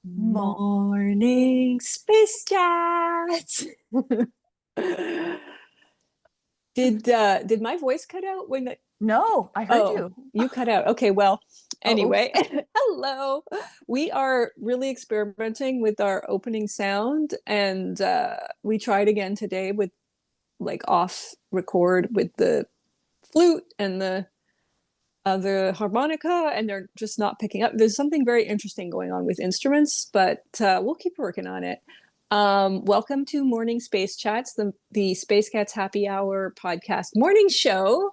Mo- Morning Space Cats. Did my voice cut out when no, I heard oh, you. you cut out. Okay, well, Oh, anyway. Hello. We are really experimenting with our opening sound and we tried again today with like off record with the flute and the harmonica, and they're just not picking up. There's something very interesting going on with instruments, but we'll keep working on it. Welcome to Morning Space Chats, the Space Cats Happy Hour podcast morning show.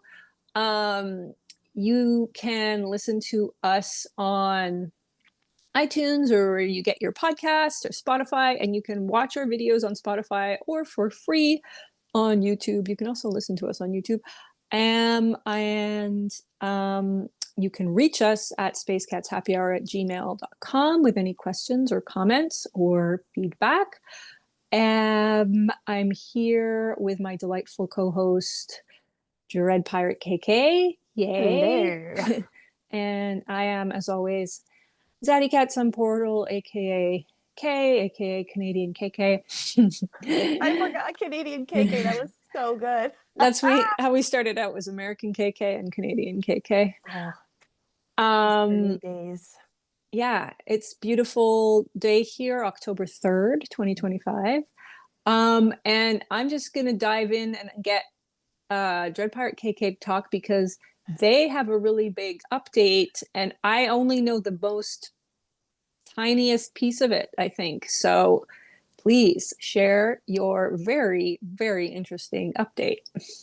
Um, you can listen to us on iTunes or you get your podcast or Spotify, and you can watch our videos on Spotify or for free on YouTube. You can also listen to us on YouTube. And you can reach us at spacecatshappyhour@gmail.com with any questions or comments or feedback. I'm here with my delightful co-host, dreadpiratekk. Yay! hello. And I am, as always, Zadikat Sun Portal, aka K, aka Canadian KK. I forgot Canadian KK. That was so good. That's how we started out, was American KK and Canadian KK. Oh, those early Um, days. yeah, it's beautiful day here, October 3rd, 2025. And I'm just gonna dive in and get Dread Pirate KK talk because they have a really big update, and I only know the most tiniest piece of it, I think. So please share your very, very interesting update.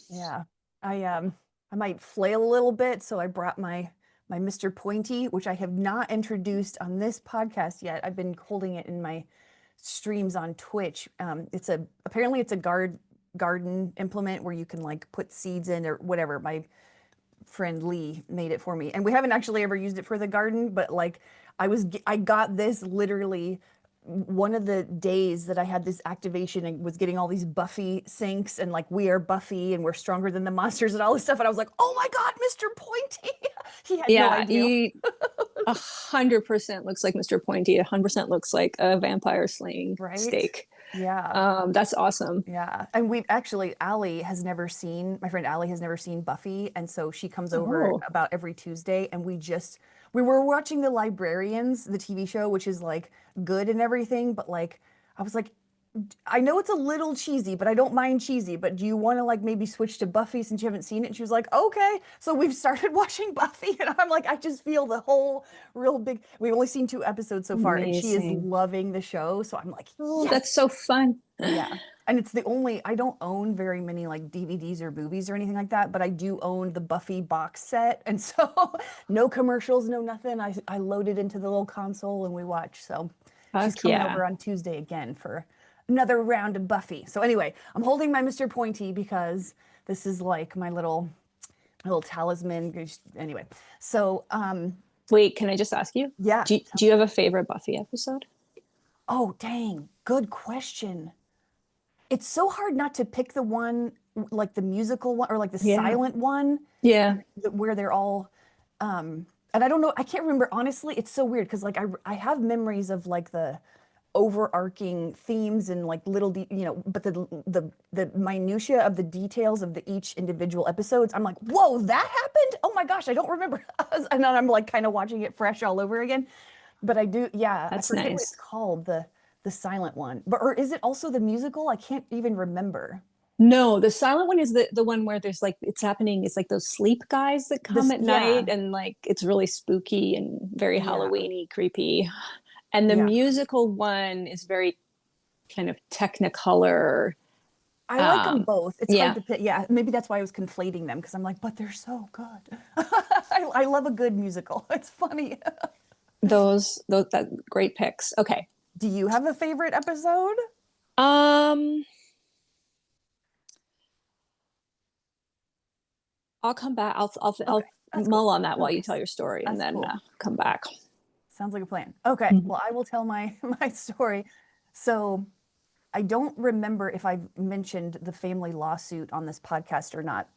Yeah. I might flail a little bit, so I brought my Mr. Pointy, which I have not introduced on this podcast yet. I've been holding it in my streams on Twitch. Apparently it's a garden implement where you can like put seeds in or whatever. My friend Lee made it for me. And we haven't actually ever used it for the garden, but like I got this literally one of the days that I had this activation and was getting all these Buffy syncs and like we are Buffy and we're stronger than the monsters and all this stuff. And I was like, oh my God, Mr. Pointy. He had no Yeah, idea. he 100% looks like Mr. Pointy. 100% looks like a vampire slaying Right? steak. Yeah. That's awesome. Yeah. And we've actually, my friend Allie has never seen Buffy. And so she comes over Oh, about every Tuesday and we were watching The Librarians, the TV show, which is like good and everything. But like, I was like, I know it's a little cheesy, but I don't mind cheesy. But do you want to like maybe switch to Buffy since you haven't seen it? And she was like, okay. So we've started watching Buffy, and I'm like, I just feel the whole real big. We've only seen 2 episodes so far, and she is amazing. loving the show. So I'm like, Oh, yes. that's so fun. Yeah. And it's the only, I don't own very many like DVDs or movies or anything like that, but I do own the Buffy box set. And so no commercials, no nothing. I load it into the little console and we watch. So she's Fuck coming yeah. over on Tuesday again for another round of Buffy. So anyway, I'm holding my Mr. Pointy because this is like my little talisman. Anyway, so Wait, can I just ask you? yeah. Do you have a favorite Buffy episode? Oh, dang. Good question. It's so hard not to pick the one like the musical one or like the Yeah. silent one Yeah. where they're all and I don't know, I can't remember honestly. It's so weird because like I have memories of like the overarching themes and like but the minutia of the details of the each individual episodes, I'm like, whoa, that happened. Oh my gosh, I don't remember. And then I'm like kind of watching it fresh all over again. But I do, yeah, I That's forget what it's nice. called, the silent one. But or is it also the musical? I can't even remember. No, the silent one is the one where there's like it's happening. It's like those sleep guys that come This, at night, yeah, and like it's really spooky and very yeah, Halloweeny, creepy. And the yeah. musical one is very kind of technicolor. I like them both. It's hard Yeah, to pick. Yeah, maybe that's why I was conflating them because I'm like, but they're so good. I love a good musical. It's funny. those that great picks. Okay. Do you have a favorite episode? Um, I'll come back. I'll Okay, that's cool. mull on that No while you tell worries. your story, and That's then cool. come back. Sounds like a plan. Okay, well, I will tell my my story. So I don't remember if I've mentioned the family lawsuit on this podcast or not,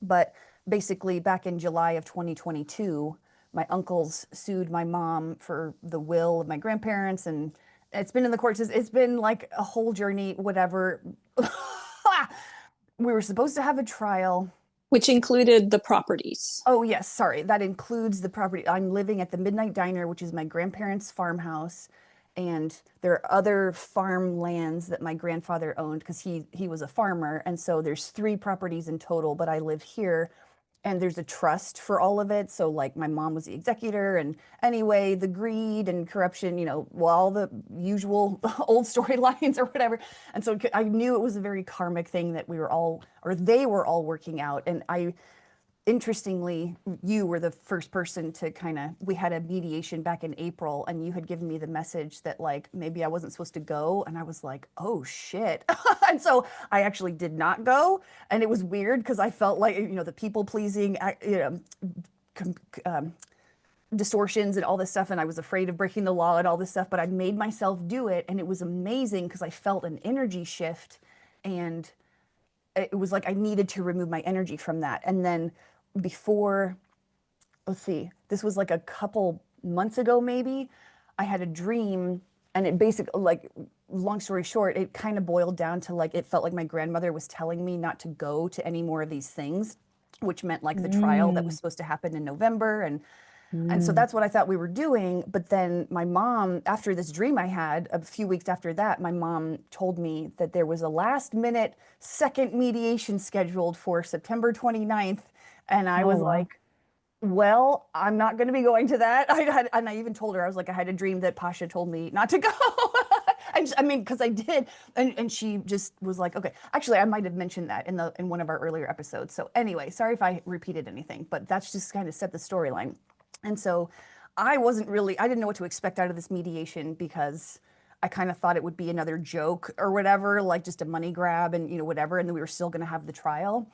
but basically back in July of 2022, my uncles sued my mom for the will of my grandparents, and it's been in the courts. It's been like a whole journey, whatever. We were supposed to have a trial. Which included the properties. Oh, yes, sorry. That includes the property. I'm living at the Midnight Diner, which is my grandparents' farmhouse. And there are other farmlands that my grandfather owned because he was a farmer. And so there's three properties in total, but I live here and there's a trust for all of it. So like my mom was the executor, and anyway, the greed and corruption, well, all the usual old storylines or whatever. And so I knew it was a very karmic thing that we were all, or they were all working out. And interestingly, you were the first person to kind of, we had a mediation back in April, and you had given me the message that like maybe I wasn't supposed to go. And I was like, oh shit. And so I actually did not go. And it was weird because I felt like, the people pleasing, distortions and all this stuff. And I was afraid of breaking the law and all this stuff, but I made myself do it. And it was amazing because I felt an energy shift, and it was like I needed to remove my energy from that. And then before, let's see, this was like a couple months ago, maybe, I had a dream, and it basically, like, long story short, it kind of boiled down to like, it felt like my grandmother was telling me not to go to any more of these things, which meant like the trial that was Mm, supposed to happen in November. And so mm. that's what I thought we were doing. But then my mom, after this dream I had, a few weeks after that, my mom told me that there was a last minute second mediation scheduled for September 29th. And I Oh, was wow. like, well, I'm not going to be going to that. And I even told her, I was like, I had a dream that Pasha told me not to go. And I mean, because I did. And she just was like, okay. Actually, I might have mentioned that in one of our earlier episodes. So anyway, sorry if I repeated anything, but that's just kind of set the storyline. And so I didn't know what to expect out of this mediation because I kind of thought it would be another joke or whatever, like just a money grab and, whatever. And then we were still going to have the trial.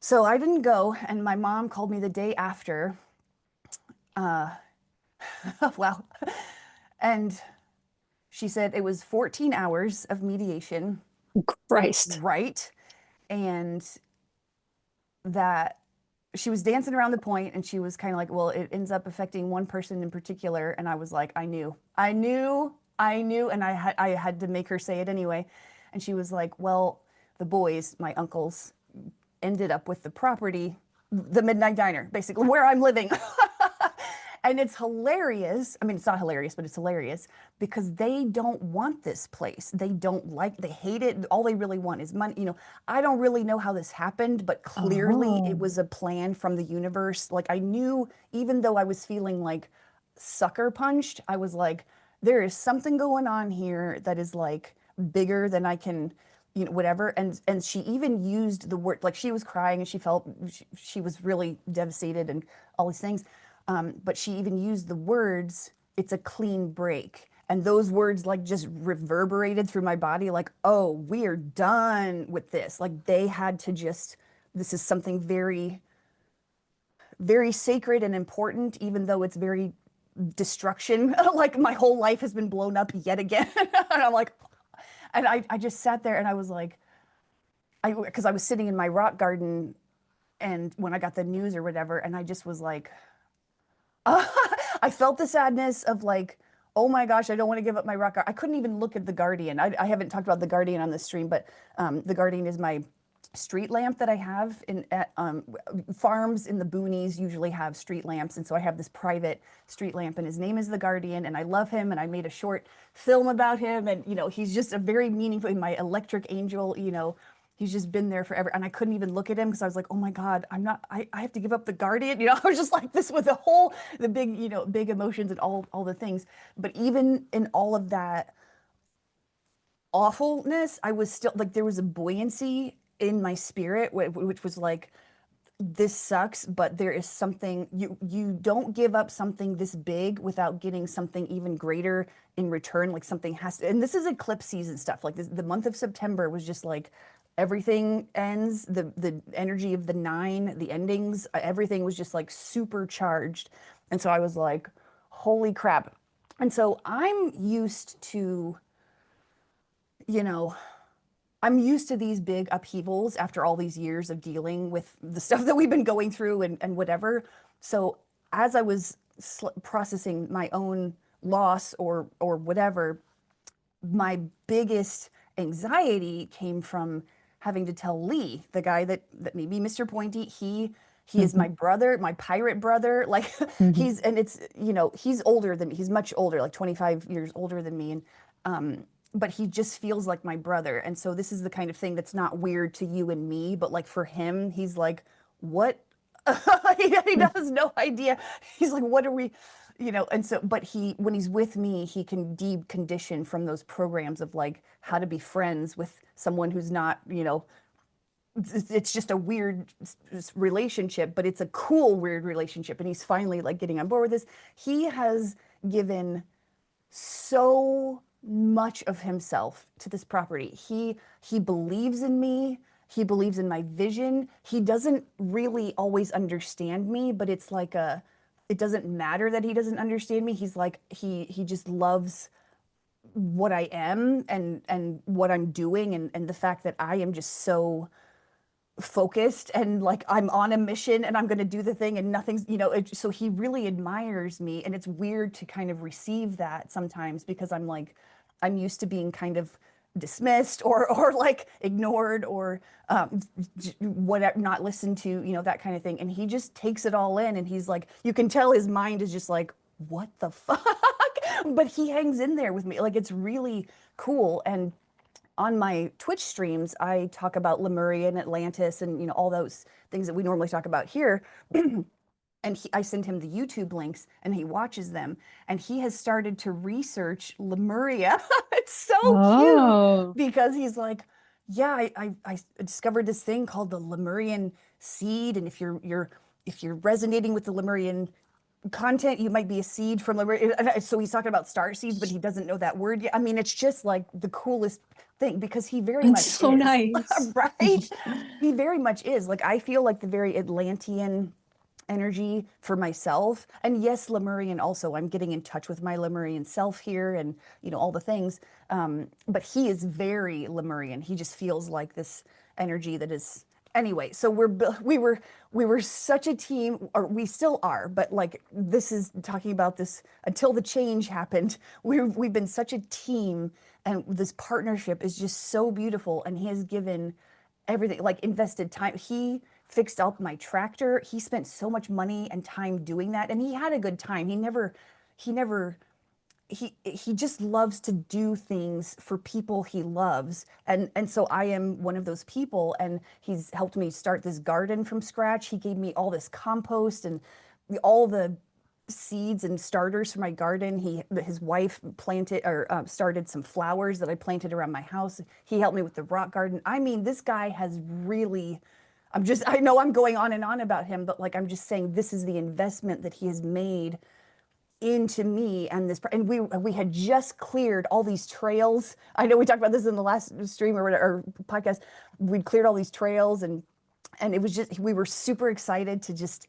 So I didn't go. And my mom called me the day after. Uh, wow. And she said it was 14 hours of mediation, Christ. right? And that she was dancing around the point, and she was kind of like, well, it ends up affecting one person in particular. And I was like, I knew, and I had to make her say it anyway. And she was like, well, the boys, my uncles, ended up with the property, the Midnight Diner, basically where I'm living. And it's hilarious. I mean, it's not hilarious, but it's hilarious because they don't want this place. They hate it. All they really want is money. I don't really know how this happened, but clearly it Oh. was a plan from the universe. Like I knew, even though I was feeling like sucker punched, I was like, there is something going on here that is like bigger than I can, whatever. And she even used the word, like she was crying and she felt she was really devastated and all these things. But she even used the words, it's a clean break. And those words like just reverberated through my body, like, oh, we are done with this. Like they had to just, this is something very, very sacred and important, even though it's very destruction. Like my whole life has been blown up yet again. And I'm like, and I just sat there and I was like, because I was sitting in my rock garden and when I got the news or whatever, and I just was like, I felt the sadness of like, oh my gosh, I don't want to give up my rock. I couldn't even look at the Guardian. I haven't talked about the Guardian on this stream, but the Guardian is my street lamp that I have in at farms in the boonies usually have street lamps, and so I have this private street lamp, and his name is the Guardian, and I love him, and I made a short film about him, and he's just a very meaningful, my electric angel. He's just been there forever, and I couldn't even look at him because I was like, oh my God, I have to give up the Guardian. I was just like this with the big, big emotions and all the things. But even in all of that awfulness, I was still like, there was a buoyancy in my spirit, which was like, this sucks, but there is something, you don't give up something this big without getting something even greater in return. Like something has to, and this is eclipse season stuff. Like the month of September was just like everything ends. The energy of the nine, the endings, everything was just like super charged. And so I was like, holy crap. And so you know, I'm used to these big upheavals after all these years of dealing with the stuff that we've been going through and whatever. So as I was processing my own loss or whatever, my biggest anxiety came from having to tell Lee, the guy that made me Mr. Pointy. He is my Mhm. brother, my pirate brother. Like Mhm. he's and it's he's older than me. He's much older, like 25 years older than me, and but he just feels like my brother. And so this is the kind of thing that's not weird to you and me, but like for him, he's like, what? He has no idea. He's like, what are we? And so, but when he's with me, he can decondition from those programs of like how to be friends with someone who's not, it's just a weird relationship, but it's a cool, weird relationship. And he's finally like getting on board with this. He has given so much of himself to this property. He believes in me. He believes in my vision. He doesn't really always understand me, but it's like it doesn't matter that he doesn't understand me. He's like he just loves what I am and what I'm doing and the fact that I am just so focused and like I'm on a mission and I'm going to do the thing and nothing's, so he really admires me. And it's weird to kind of receive that sometimes because I'm used to being kind of dismissed or like ignored or whatever, not listened to, that kind of thing. And he just takes it all in and he's like, you can tell his mind is just like, what the fuck? But he hangs in there with me. Like it's really cool. And on my Twitch streams, I talk about Lemuria and Atlantis and all those things that we normally talk about here. And I send him the YouTube links and he watches them. And he has started to research Lemuria. It's so cute Oh. because he's like, yeah, I discovered this thing called the Lemurian seed. And if you're resonating with the Lemurian content, you might be a seed from Lemuria. So he's talking about star seeds, but he doesn't know that word yet. I mean, it's just like the coolest thing because he very It's much so is, nice. right? He very much is. Like I feel like the very Atlantean energy for myself. And yes, Lemurian also. I'm getting in touch with my Lemurian self here and all the things. But he is very Lemurian. He just feels like this energy that is anyway. So we were such a team, or we still are, but like this is talking about this until the change happened. We've been such a team and this partnership is just so beautiful and he has given everything, like invested time. He fixed up my tractor. He spent so much money and time doing that, and he had a good time. He never, he just loves to do things for people he loves, and so I am one of those people. And he's helped me start this garden from scratch. He gave me all this compost and all the seeds and starters for my garden. His wife planted or started some flowers that I planted around my house. He helped me with the rock garden. I mean, this guy has really, I know I'm going on and on about him, but like I'm just saying this is the investment that he has made into me and this, and we had just cleared all these trails. I know we talked about this in the last stream or podcast. We'd cleared all these trails and it was just, we were super excited to just,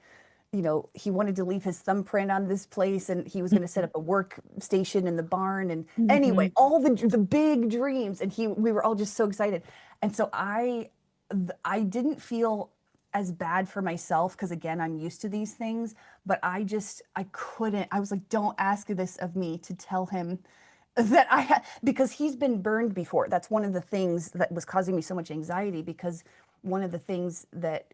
he wanted to leave his thumbprint on this place and he was going to set up a workstation in the barn. And anyway, Mhm. all the big dreams. And we were all just so excited. And so I didn't feel as bad for myself because again, I'm used to these things, but I couldn't, I was like, don't ask this of me to tell him that I had, because he's been burned before. That's one of the things that was causing me so much anxiety because one of the things that,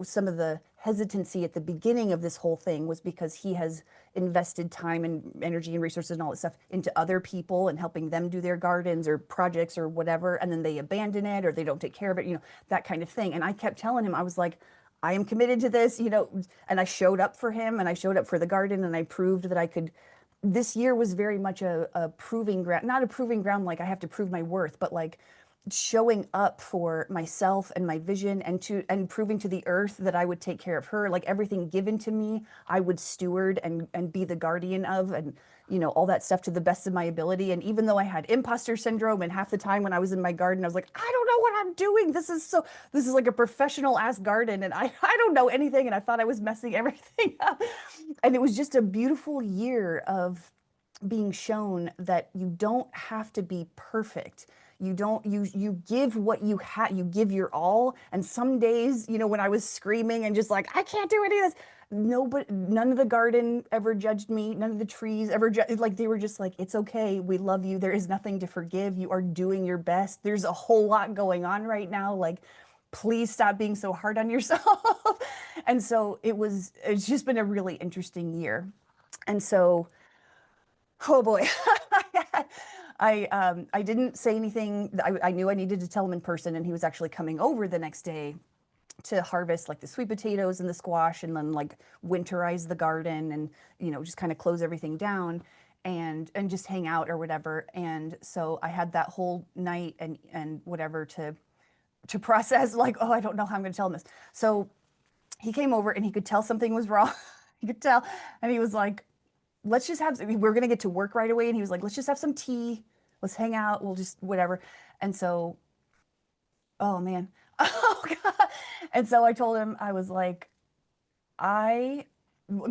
some of the hesitancy at the beginning of this whole thing was because he has invested time and energy and resources and all that stuff into other people and helping them do their gardens or projects or whatever. And then they abandon it or they don't take care of it, that kind of thing. And I kept telling him, I was like, I am committed to this, and I showed up for him and I showed up for the garden and I proved that I could. This year was very much a proving ground, not a proving ground like I have to prove my worth, but like showing up for myself and my vision and proving to the earth that I would take care of her, like everything given to me I would steward and be the guardian of, and all that stuff to the best of my ability. And even though I had imposter syndrome and half the time when I was in my garden I was like, I don't know what I'm doing, this is like a professional ass garden and I don't know anything, and I thought I was messing everything up. And it was just a beautiful year of being shown that you don't have to be perfect. You don't, you give what you have, you give your all. And some days, when I was screaming and just like, I can't do any of this, nobody, none of the garden ever judged me. None of the trees ever like they were just like, it's okay. We love you. There is nothing to forgive. You are doing your best. There's a whole lot going on right now. Like, please stop being so hard on yourself. And so it's just been a really interesting year. And so, oh boy, I didn't say anything. I knew I needed to tell him in person, and he was actually coming over the next day to harvest like the sweet potatoes and the squash and then like winterize the garden and just kind of close everything down and just hang out or whatever. And so I had that whole night and whatever to process, like, oh, I don't know how I'm going to tell him this. So he came over and he could tell something was wrong. He could tell, and he was like, let's just have, we're going to get to work right away. And he was like, let's just have some tea, let's hang out, we'll just whatever. And so, oh man. Oh God. And so I told him, I was like, I,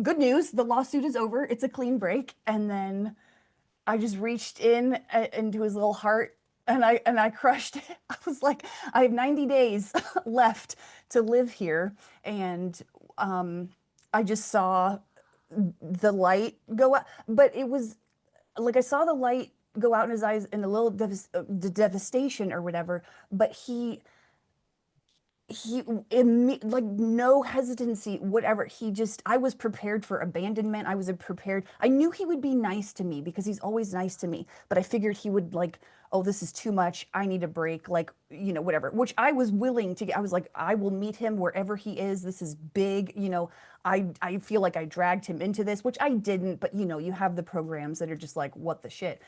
good news, the lawsuit is over. It's a clean break. And then I just reached into his little heart and I crushed it. I was like, I have 90 days left to live here. And I just saw the light go out, but it was like I saw the light go out in his eyes and a little the devastation or whatever, but he like no hesitancy whatever. He just, I was prepared for abandonment. I was prepared. I knew he would be nice to me because he's always nice to me, but I figured he would like, oh, this is too much, I need a break, like whatever, which I was willing to get. I was like, I will meet him wherever he is. This is big. I feel like I dragged him into this, which I didn't, but you have the programs that are just like, what the shit.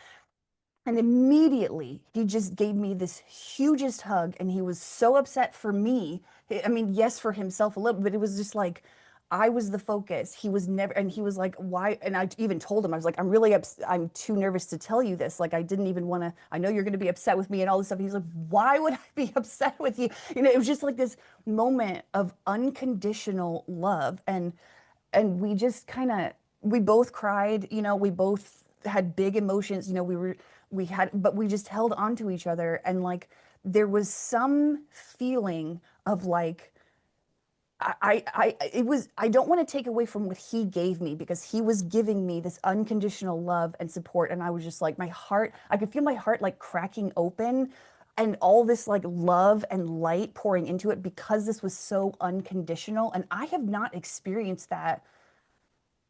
And immediately he just gave me this hugest hug and he was so upset for me. I mean, yes, for himself a little, but it was just like I was the focus. He was never, and he was like, why? And I even told him, I was like, I'm really upset. I'm too nervous to tell you this. Like, I didn't even want to, I know you're going to be upset with me and all this stuff. He's like, why would I be upset with you? It was just like this moment of unconditional love. And we just kind of, we both cried, we both had big emotions, we had, but we just held on to each other. And like, there was some feeling of like, it was, I don't want to take away from what he gave me because he was giving me this unconditional love and support. And I was just like, my heart, I could feel my heart like cracking open and all this like love and light pouring into it because this was so unconditional. And I have not experienced that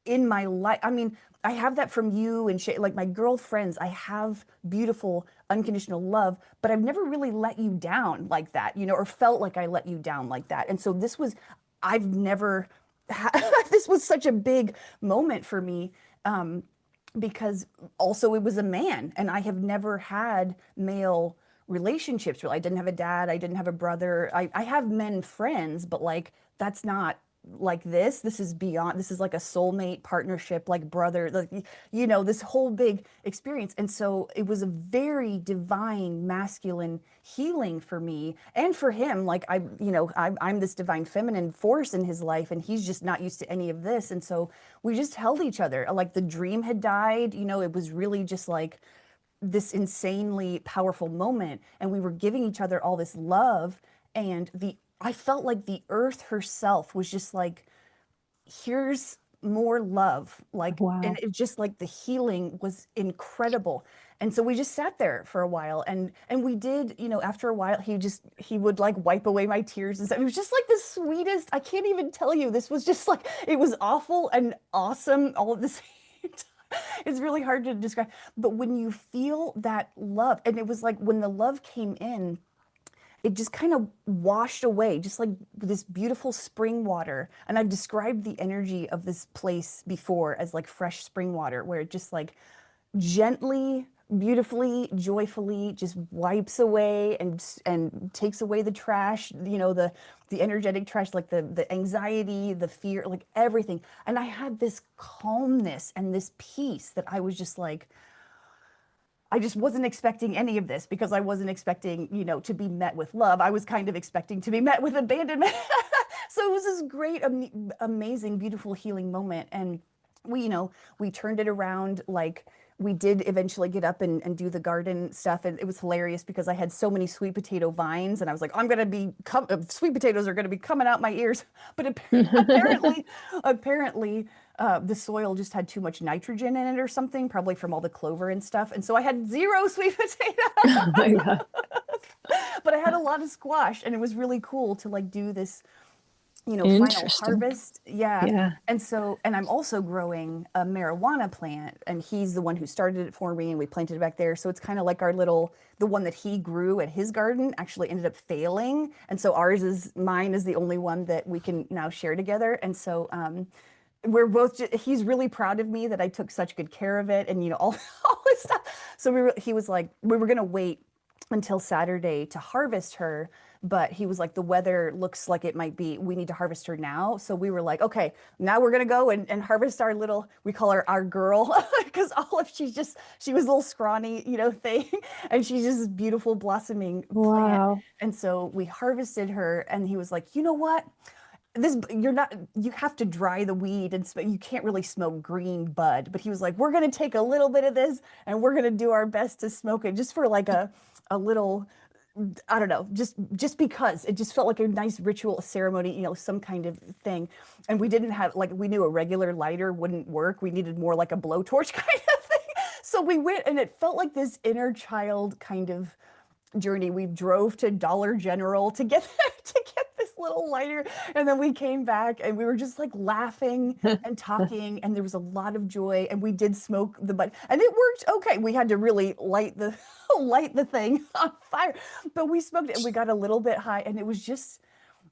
in my life. I mean, I have that from you and like my girlfriends. I have beautiful unconditional love, but I've never really let you down like that, or felt like I let you down like that. And so this was, I've never this was such a big moment for me, because also it was a man and I have never had male relationships really. I didn't have a dad, I didn't have a brother. I have men friends, but like that's not like this is beyond, this is like a soulmate partnership, like brother, like this whole big experience. And so it was a very divine masculine healing for me and for him. Like I'm this divine feminine force in his life and he's just not used to any of this. And so we just held each other like the dream had died. It was really just like this insanely powerful moment and we were giving each other all this love. And I felt like the earth herself was just like, here's more love. Like, and Wow. it just like the healing was incredible. And so we just sat there for a while and we did, after a while he would like wipe away my tears and stuff. It was just like the sweetest, I can't even tell you. This was just like, it was awful and awesome all at the same time. It's really hard to describe. But when you feel that love, and it was like when the love came in, it just kind of washed away, just like this beautiful spring water. And I've described the energy of this place before as like fresh spring water, where it just like gently, beautifully, joyfully just wipes away and takes away the trash, the energetic trash, like the anxiety, the fear, like everything. And I had this calmness and this peace that I was just like, I just wasn't expecting any of this because I wasn't expecting, to be met with love. I was kind of expecting to be met with abandonment. So it was this great, amazing, beautiful healing moment. And we turned it around. Like we did eventually get up and do the garden stuff, and it was hilarious because I had so many sweet potato vines, and I was like, I'm gonna be sweet potatoes are gonna be coming out my ears. But apparently, the soil just had too much nitrogen in it or something, probably from all the clover and stuff, and so I had zero sweet potato. Oh my God. But I had a lot of squash, and it was really cool to like do this, final Interesting. harvest. Yeah. Yeah. And I'm also growing a marijuana plant, and he's the one who started it for me, and we planted it back there. So it's kind of like the one that he grew at his garden actually ended up failing. And so mine is the only one that we can now share together. And so, we're both he's really proud of me that I took such good care of it, and all, all this stuff. So he was like, we were going to wait until Saturday to harvest her, but he was like, the weather looks like it might be, we need to harvest her now. So we were like, okay, now we're gonna go and harvest our little, we call her our girl, because she was a little scrawny, thing. And she's just this beautiful blossoming plant. Wow. And so we harvested her, and he was like, you know what? You have to dry the weed, and you can't really smoke green bud. But he was like, we're going to take a little bit of this, and we're going to do our best to smoke it just for like a little, I don't know, just because it just felt like a nice ritual, a ceremony, some kind of thing. And we didn't have, like, we knew a regular lighter wouldn't work. We needed more like a blowtorch kind of thing. So we went, and it felt like this inner child kind of journey. We drove to Dollar General to get to get this little lighter, and then we came back, and we were just like laughing and talking, and there was a lot of joy, and we did smoke the butt, and it worked okay. We had to really light the light the thing on fire, but we smoked it, and we got a little bit high, and it was just,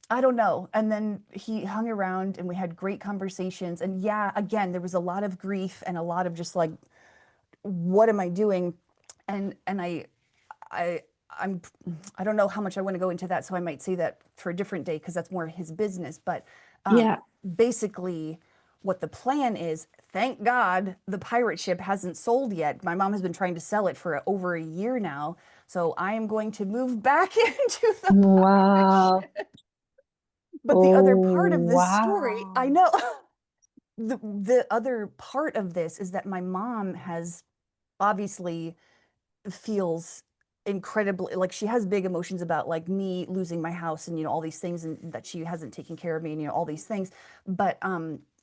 I don't know. And then he hung around, and we had great conversations, and yeah, again, there was a lot of grief and a lot of just like, what am I doing? And I I'm I don't know how much I want to go into that, so I might say that for a different day because that's more his business. But Yeah. basically, what the plan is, thank God the pirate ship hasn't sold yet. My mom has been trying to sell it for over a year now, so I am going to move back into the pirate Wow. ship. But the other part of Oh, this story, I wow. know, the other part of this is that my mom has obviously feels incredibly like she has big emotions about like me losing my house and all these things, and that she hasn't taken care of me, and all these things. But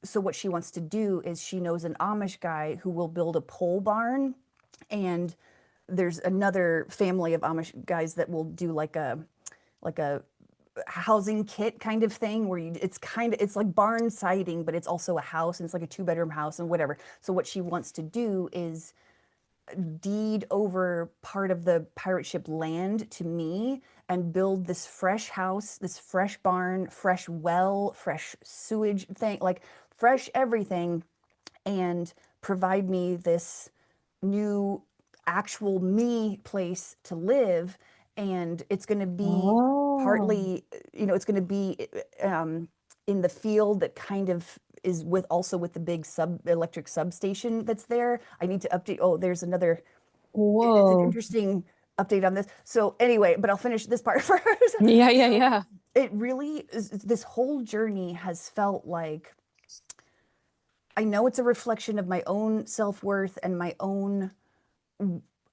so what she wants to do is, she knows an Amish guy who will build a pole barn, and there's another family of Amish guys that will do like a housing kit kind of thing where it's like barn siding, but it's also a house, and it's like a two-bedroom house and whatever. So what she wants to do is deed over part of the pirate ship land to me and build this fresh house, this fresh barn, fresh well, fresh sewage thing, like fresh everything, and provide me this new actual me place to live. And it's going to be Oh, partly, it's going to be in the field that kind of is with the big electric substation that's there. I need to update. Oh, there's another, it's an whoa. interesting update on this. So anyway, but I'll finish this part first. Yeah, yeah, So yeah. it really is, this whole journey has felt like, I know it's a reflection of my own self-worth and my own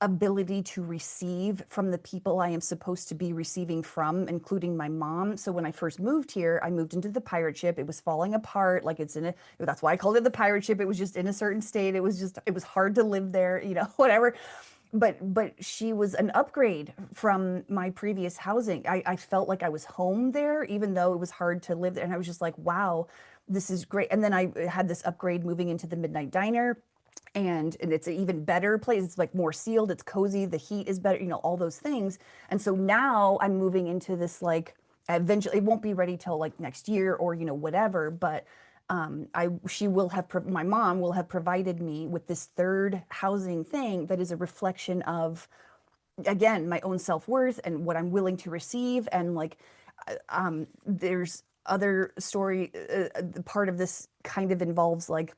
ability to receive from the people I am supposed to be receiving from, including my mom. So when I first moved here, I moved into the pirate ship. It was falling apart. Like that's why I called it the pirate ship. It was just in a certain state. It was hard to live there, whatever. But she was an upgrade from my previous housing. I felt like I was home there, even though it was hard to live there. And I was just like, wow, this is great. And then I had this upgrade moving into the Midnight Diner, and it's an even better place. It's like more sealed, it's cozy, the heat is better, all those things. And so now I'm moving into this, like, eventually it won't be ready till like next year or whatever, but my mom will have provided me with this third housing thing that is a reflection of, again, my own self-worth and what I'm willing to receive. And like, there's other story, part of this kind of involves like,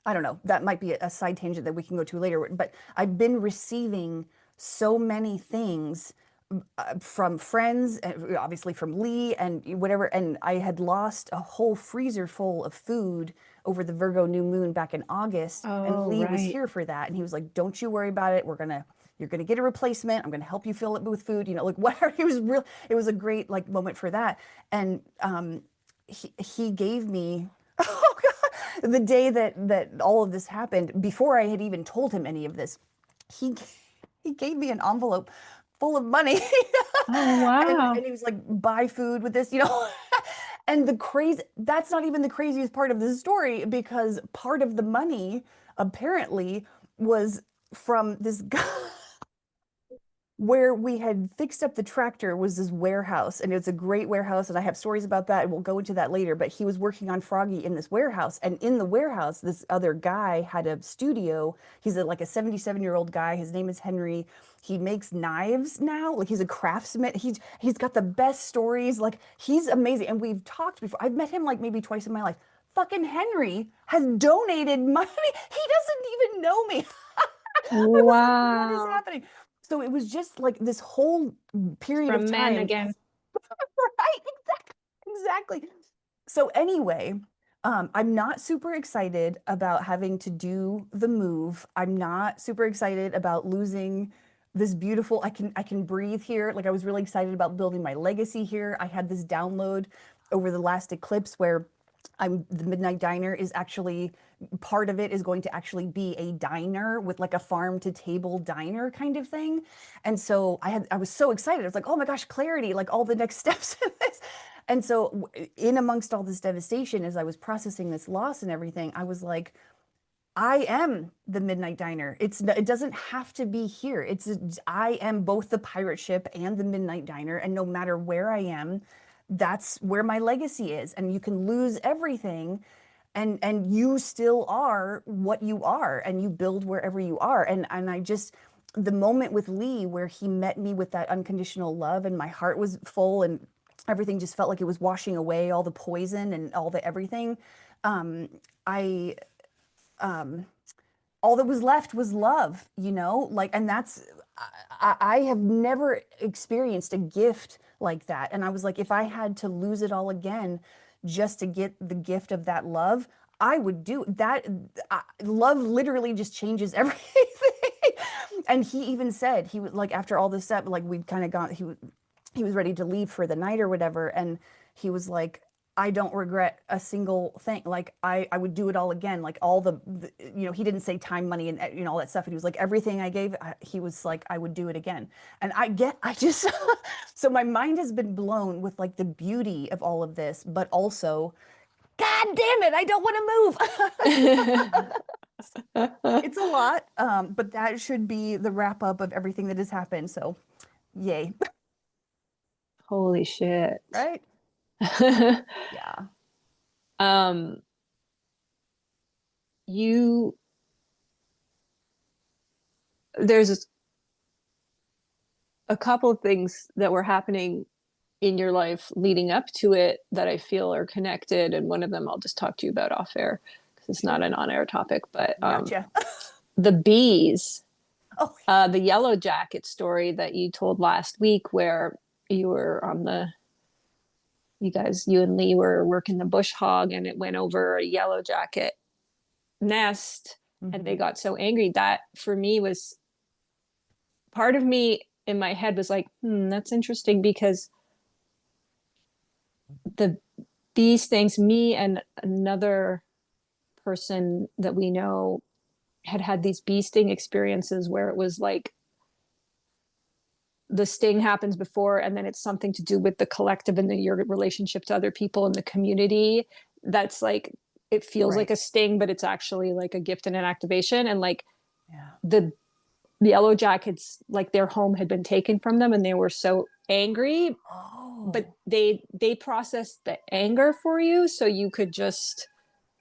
I don't know, that might be a side tangent that we can go to later, but I've been receiving so many things from friends, and obviously from Lee and whatever. And I had lost a whole freezer full of food over the Virgo new moon back in August. And Oh, Lee was right. here for that. And he was like, don't you worry about it. You're gonna get a replacement. I'm gonna help you fill it with food, like whatever. It was a great like moment for that. And he gave me, oh God, the day that all of this happened, before I had even told him any of this, he he gave me an envelope full of money. Oh, And wow. he was like, buy food with this. And that's not even the craziest part of the story, because part of the money apparently was from this guy. Where we had fixed up the tractor was this warehouse, and it's a great warehouse, and I have stories about that, and we'll go into that later. But he was working on Froggy in this warehouse, and in the warehouse this other guy had a studio. He's like a 77-year-old guy. His name is Henry. He makes knives now, like he's a craftsman. He's got the best stories, like he's amazing. And we've talked before. I've met him like maybe twice in my life. Fucking Henry has donated money. He doesn't even know me. I was like, what is Wow. happening? So it was just like this whole period of From men time. again. Right, exactly. So anyway, I'm not super excited about having to do the move. I'm not super excited about losing this beautiful, I can breathe here. Like I was really excited about building my legacy here. I had this download over the last eclipse where the Midnight Diner is actually, part of it is going to actually be a diner with like a farm to table diner kind of thing. And so I was so excited. I was like, oh my gosh, clarity, like all the next steps in this. And so in amongst all this devastation, as I was processing this loss and everything, I was like, I am the Midnight Diner. It doesn't have to be here. I am both the pirate ship and the Midnight Diner, and no matter where I am, that's where my legacy is. And you can lose everything, and you still are what you are, and you build wherever you are. And I just, the moment with Lee where he met me with that unconditional love, and my heart was full, and everything just felt like it was washing away all the poison and all the everything. I All that was left was love, like, and I have never experienced a gift like that. And I was like, if I had to lose it all again just to get the gift of that love, I would do that. Love literally just changes everything. And he even said, he was like, after all this stuff, like we'd kind of gone, he was ready to leave for the night or whatever, and he was like, I don't regret a single thing. Like I would do it all again. Like all he didn't say time, money, and all that stuff. And he was like, everything I gave, he was like, I would do it again. And I just, so my mind has been blown with like the beauty of all of this, but also, God damn it, I don't want to move. It's a lot, but that should be the wrap up of everything that has happened. So, yay, Holy shit. right? Yeah. um, you, there's a couple of things that were happening in your life leading up to it that I feel are connected. And one of them I'll just talk to you about off air because it's not Sure. an on air topic. But Gotcha. the bees, Oh, the yellow jacket story that you told last week, where you were on you and Lee were working the bush hog and it went over a yellow jacket nest and they mhm. got so angry. That for me was part of me in my head was like, that's interesting because the these things, me and another person that we know had these bee sting experiences where it was like the sting happens before and then it's something to do with the collective and your relationship to other people in the community. That's like, it feels like Right. a sting, but it's actually like a gift and an activation. And like Yeah. the yellow jackets, like their home had been taken from them and they were so angry, but Oh. they processed the anger for you so you could just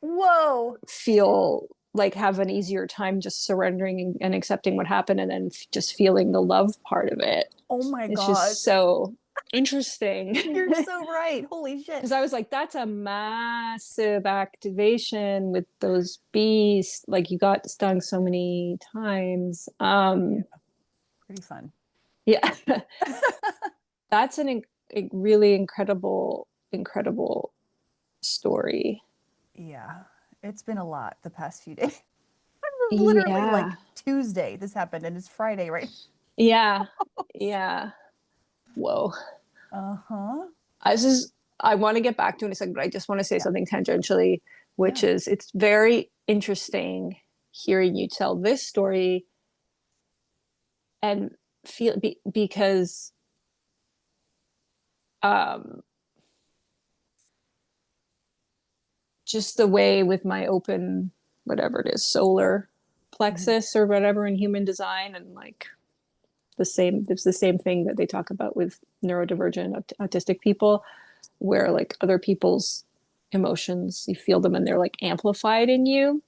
Whoa. feel like have an easier time just surrendering and accepting what happened and then just feeling the love part of it. Oh my It's gosh. just so interesting. You're so right. Holy shit. Because I was like, that's a massive activation with those bees. Like you got stung so many times. Pretty fun. Yeah. That's a really incredible story. Yeah, it's been a lot the past few days. Literally like Yeah. Tuesday this happened and it's Friday, right? Yeah. Yeah. Whoa. Uh-huh. I just I want to get back to it in a second, but I just want to say Yeah. something tangentially, which Yeah. is it's very interesting hearing you tell this story and because um just the way with my open whatever it is, solar Mhm. plexus or whatever in human design, and like it's the same thing that they talk about with neurodivergent autistic people, where like other people's emotions, you feel them and they're like amplified in you.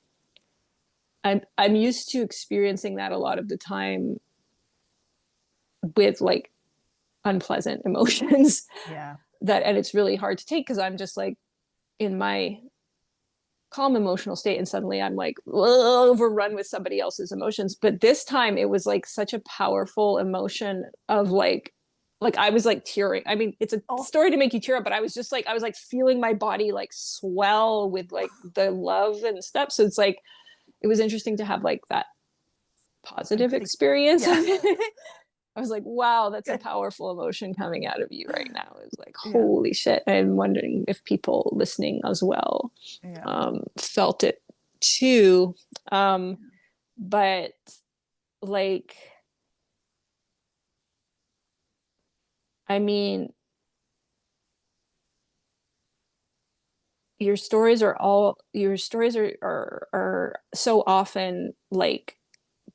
I'm used to experiencing that a lot of the time with like unpleasant emotions Yeah. that, and it's really hard to take because I'm just like in my calm emotional state and suddenly I'm like overrun with somebody else's emotions. But this time it was like such a powerful emotion of like I was like tearing. I mean, it's a Oh, story to make you tear up, but I was just like I was like feeling my body like swell with like the love and stuff. So it's like it was interesting to have like that a positive good experience. yeah. I was like, wow, that's a Good. powerful emotion coming out of you right now. It's like, Yeah. holy shit. I'm wondering if people listening as well Yeah. felt it too. Um, but like, I mean, your stories are so often like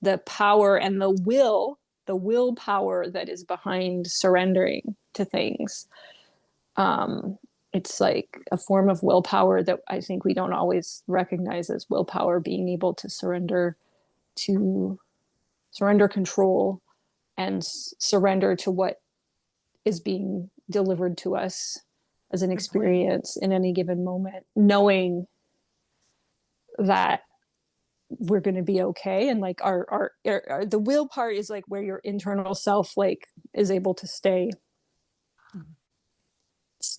the power and the willpower that is behind surrendering to things. um it's like a form of willpower that I think we don't always recognize as willpower, being able to to surrender control and surrender to what is being delivered to us as an Good point. experience in any given moment, knowing that we're going to be okay. And like the will part is like where your internal self like is able to stay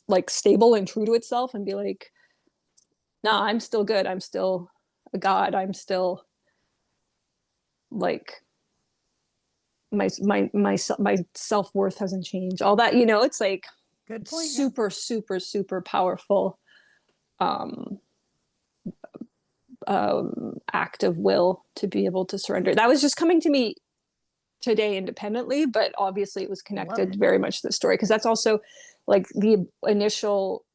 like stable and true to itself and be like, nah, I'm still good, I'm still a god, I'm still like my self-worth hasn't changed, all that, it's like Good point. Yeah. super powerful um act of will to be able to surrender. That was just coming to me today independently, but obviously it was Love connected it. very much to the story because that's also like the initial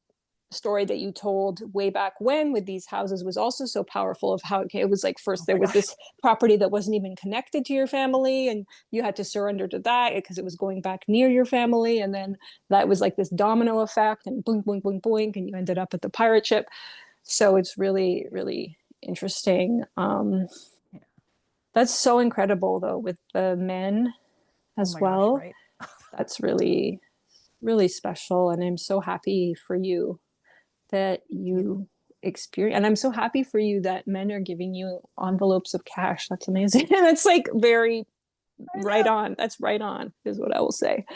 story that you told way back when with these houses was also so powerful, of how it was like Oh first there my was gosh. this property that wasn't even connected to your family and you had to surrender to that because it was going back near your family, and then that was like this domino effect and boink boink boink boink and you ended up at the pirate ship. So it's really interesting. Yeah. That's so incredible though with the men Oh as my gosh, well. right? That's really special, and I'm so happy for you that Yeah. you experience, and I'm so happy for you that men are giving you envelopes of cash. That's amazing. That's like very I right know. on. That's right on is what I will say.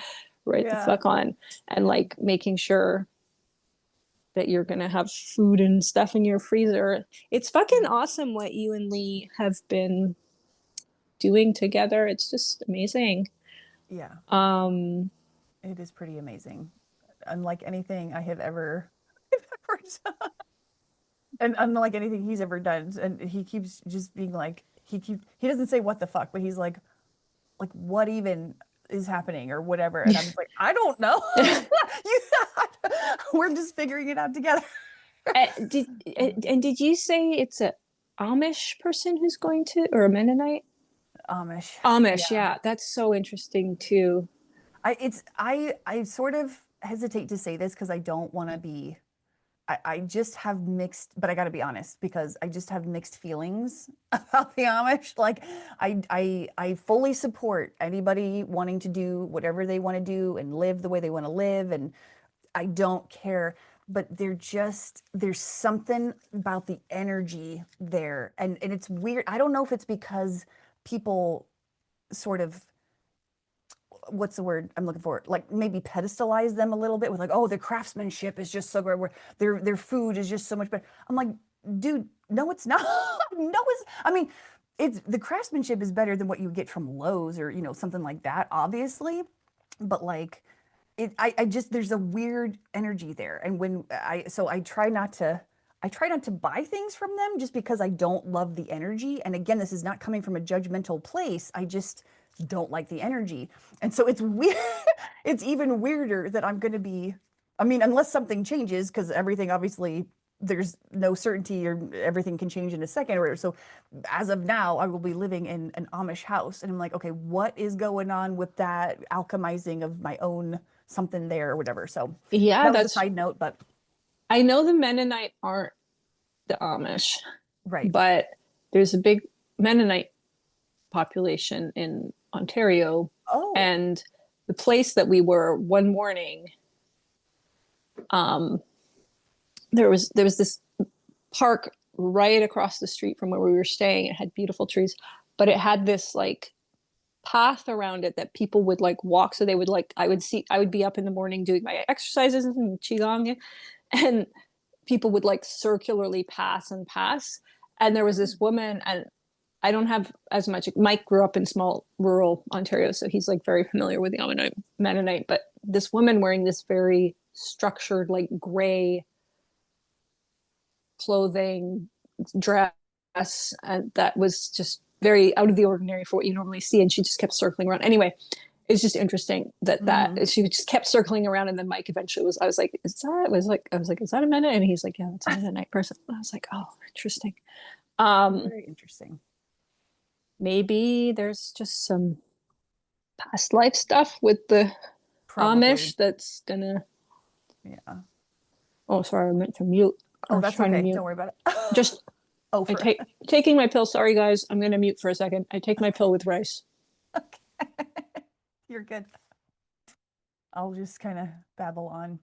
Right the Yeah. fuck on. And like making sure that you're gonna have food and stuff in your freezer. It's fucking Yeah. awesome what you and Lee have been doing together. It's just amazing. Yeah. um It is pretty amazing. Unlike anything I have ever, ever done. And unlike anything he's ever done. And he keeps just being like, he doesn't say what the fuck, but he's like what even is happening or whatever. And I'm just like, I don't know. You, we're just figuring it out together. did and did you say it's a Amish person who's going to, or a Mennonite? Amish. Amish, Yeah. yeah, that's so interesting too. I sort of hesitate to say this because I don't want to be I just have mixed, but I got to be honest because I just have mixed feelings about the Amish. Like I fully support anybody wanting to do whatever they want to do and live the way they want to live, and I don't care. But there's something about the energy there, and it's weird. I don't know if it's because people sort of what's the word I'm looking for? Like maybe pedestalize them a little bit with like, oh, the craftsmanship is just so great. Where their food is just so much better. I'm like, dude, no, it's not. No, it's. I mean, it's the craftsmanship is better than what you get from Lowe's or something like that, obviously. But like, I just there's a weird energy there, and when I try not to. I try not to buy things from them just because I don't love the energy. And again, this is not coming from a judgmental place. I just don't like the energy. And so it's weird. It's even weirder that I'm going to be, I mean, unless something changes, because everything obviously there's no certainty or everything can change in a second or whatever. So as of now, I will be living in an Amish house. And I'm like, okay, what is going on with that alchemizing of my own something there or whatever? So Yeah, that was a that's side note, but I know the Mennonite aren't the Amish, right. but there's a big Mennonite population in Ontario. Oh, And the place that we were one morning, um, there was this park right across the street from where we were staying. It had beautiful trees, but it had this like path around it that people would like walk. So they would like I would be up in the morning doing my exercises and qigong, and people would like circularly pass and pass. And there was this woman, and I don't have as much. Mike grew up in small rural Ontario, so he's like very familiar with the Mennonite. But this woman wearing this very structured, like gray clothing, dress, and that was just very out of the ordinary for what you normally see. And she just kept circling around. Anyway, it's just interesting mm-hmm. that she just kept circling around, and then Mike eventually was. I was like, is that a Mennonite? And he's like, yeah, that's a Mennonite person. And I was like, oh, interesting. Very interesting. Maybe there's just some past life stuff with the Probably. Amish that's gonna. Yeah. Oh, sorry, I meant to mute. I Oh, was that's trying to okay. mute. Don't worry about it. Just Oh, I for take taking my pill. Sorry, guys. I'm gonna mute for a second. I take my pill with rice. okay. You're good. I'll just kind of babble on.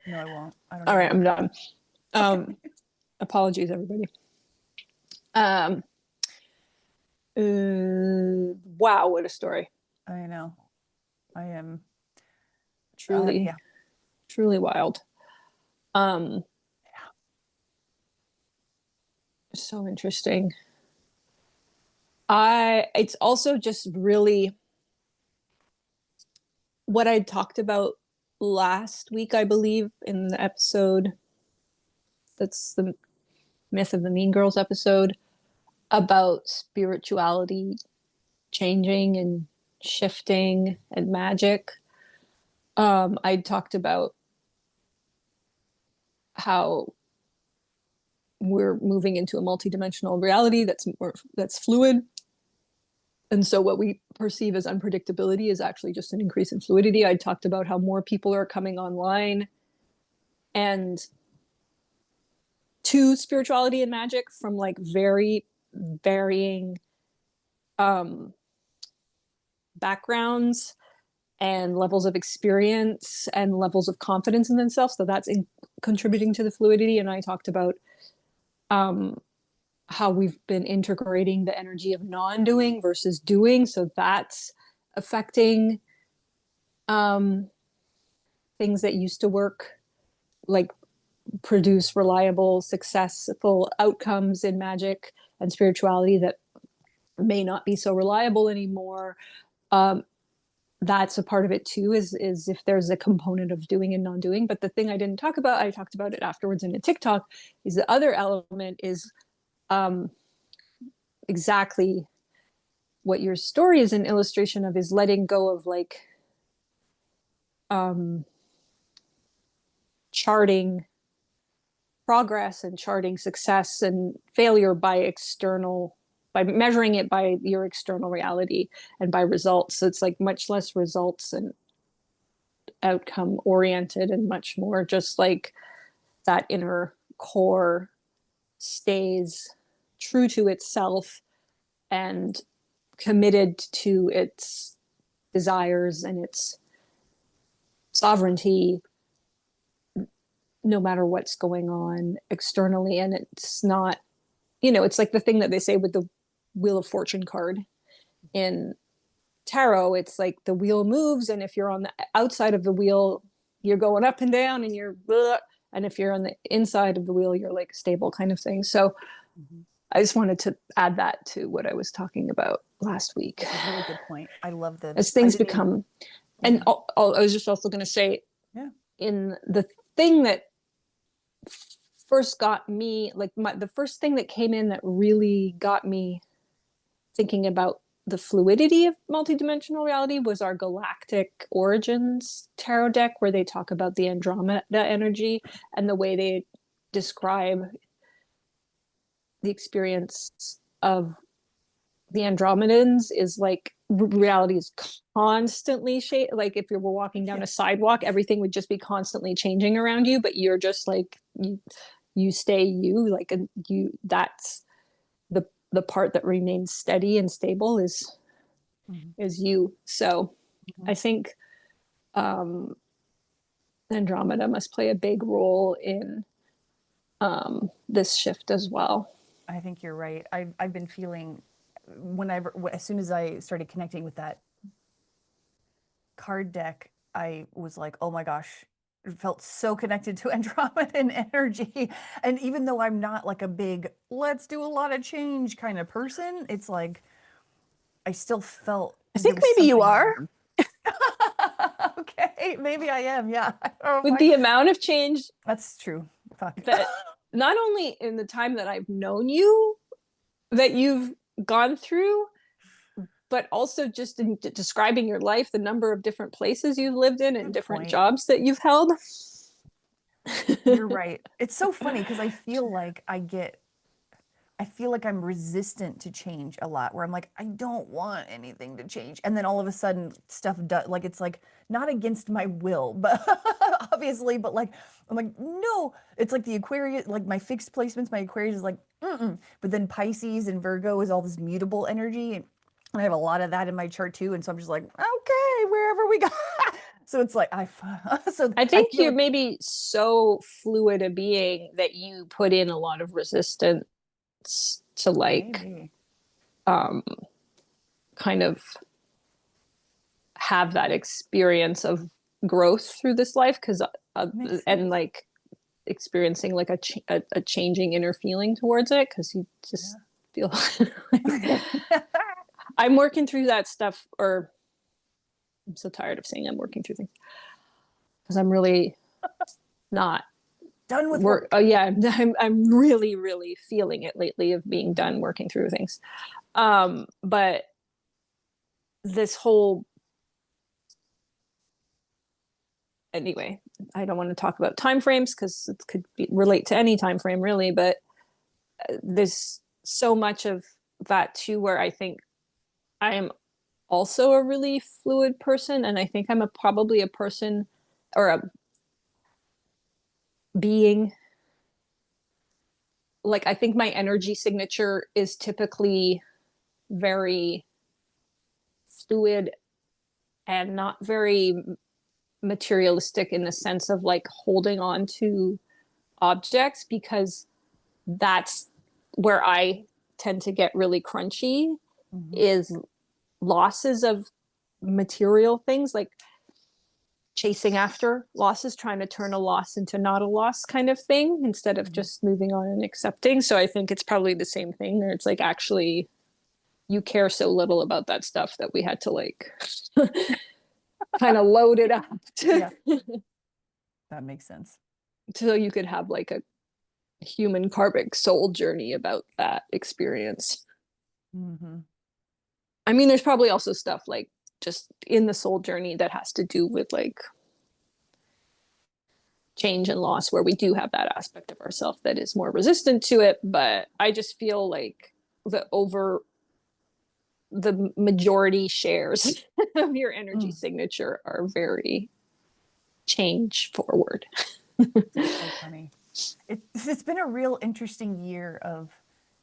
No, I won't. I don't All even right, I'm know. done. Okay. Apologies, everybody. Um, wow, what a story! I know. I am. Truly, Yeah. truly wild. Um, so interesting. It's also just really what I talked about last week, I believe, in the episode. That's the Myth of the Mean Girls episode about spirituality changing and shifting and magic. I talked about how we're moving into a multidimensional reality that's fluid, and so what we perceive as unpredictability is actually just an increase in fluidity. I talked about how more people are coming online and to spirituality and magic from like very varying um, backgrounds and levels of experience and levels of confidence in themselves. So that's contributing to the fluidity. And I talked about um, how we've been integrating the energy of non-doing versus doing. So that's affecting um, things that used to work, like produce reliable, successful outcomes in magic and spirituality that may not be so reliable anymore. Um, that's a part of it too, is if there's a component of doing and non-doing. But the thing I didn't talk about, I talked about it afterwards in a TikTok, is the other element is um, exactly what your story is an illustration of, is letting go of like um, charting progress and charting success and failure by measuring it by your external reality and by results. So it's like much less results and outcome oriented and much more just like that inner core stays true to itself and committed to its desires and its sovereignty no matter what's going on externally. And it's not, it's like the thing that they say with the Wheel of Fortune card in tarot, it's like the wheel moves, and if you're on the outside of the wheel, you're going up and down, and you're blah, and if you're on the inside of the wheel, you're like stable kind of thing. So Mhm. I just wanted to add that to what I was talking about last week. That's a really good point. I love As I things didn't even, become, and yeah, I was just also going to say, yeah. in the thing that first got me, like the first thing that came in that really got me thinking about the fluidity of multidimensional reality was our galactic origins tarot deck, where they talk about the Andromeda energy and the way they describe the experience of the Andromedans is like reality is constantly like if you were walking down Yeah. a sidewalk, everything would just be constantly changing around you, but you're just like you stay you, like, and you, that's the part that remains steady and stable Mhm. is you. So Mhm. I think um Andromeda must play a big role in this shift as well. I think you're right. I've been feeling whenever, as soon as I started connecting with that card deck, I was like, oh my gosh, it felt so connected to Andromedan energy. And even though I'm not like a big, let's do a lot of change kind of person, it's like I still felt I there think was maybe you something are, there. Okay, maybe I am. Yeah. I don't know if with the amount of change that's true. Fuck. that not only in the time that I've known you that you've gone through, but also just in describing your life, the number of different places you've lived in and Good different point. jobs that you've held. You're right. It's so funny because I feel like I feel like I'm resistant to change a lot, where I'm like, I don't want anything to change. And then all of a sudden stuff does, like, it's like not against my will, but obviously, but like, I'm like, no, it's like the Aquarius, like my fixed placements, my Aquarius is like, mm-mm. But then Pisces and Virgo is all this mutable energy. And I have a lot of that in my chart too. And so I'm just like, okay, wherever we go. So it's like, so I I think feel you're like, maybe so fluid a being that you put in a lot of resistance to like maybe. um kind of have that experience of growth through this life, because Makes and sense. like experiencing like a changing inner feeling towards it, because you just feel like Yeah. I'm working through that stuff, or I'm so tired of saying I'm working through things, because I'm really not Done with work. Oh work. yeah, I'm really really feeling it lately of being done working through things. But this whole, anyway, I don't want to talk about time frames because it could relate to any time frame really, but there's so much of that too, where I think I am also a really fluid person, and I think I'm probably a person or a being, like, I think my energy signature is typically very fluid and not very materialistic in the sense of like holding on to objects, because that's where I tend to get really crunchy, Mhm. is losses of material things, like chasing after losses, trying to turn a loss into not a loss kind of thing, instead of Mhm. just moving on and accepting. So I think it's probably the same thing, where it's like, actually you care so little about that stuff that we had to like kind of load it up to, Yeah, that makes sense. so you could have like a human karmic soul journey about that experience. Hmm. I mean, there's probably also stuff like just in the soul journey that has to do with like change and loss, where we do have that aspect of ourself that is more resistant to it. But I just feel like the majority shares of your energy Mm, signature are very change forward. that's so funny. It's been a real interesting year of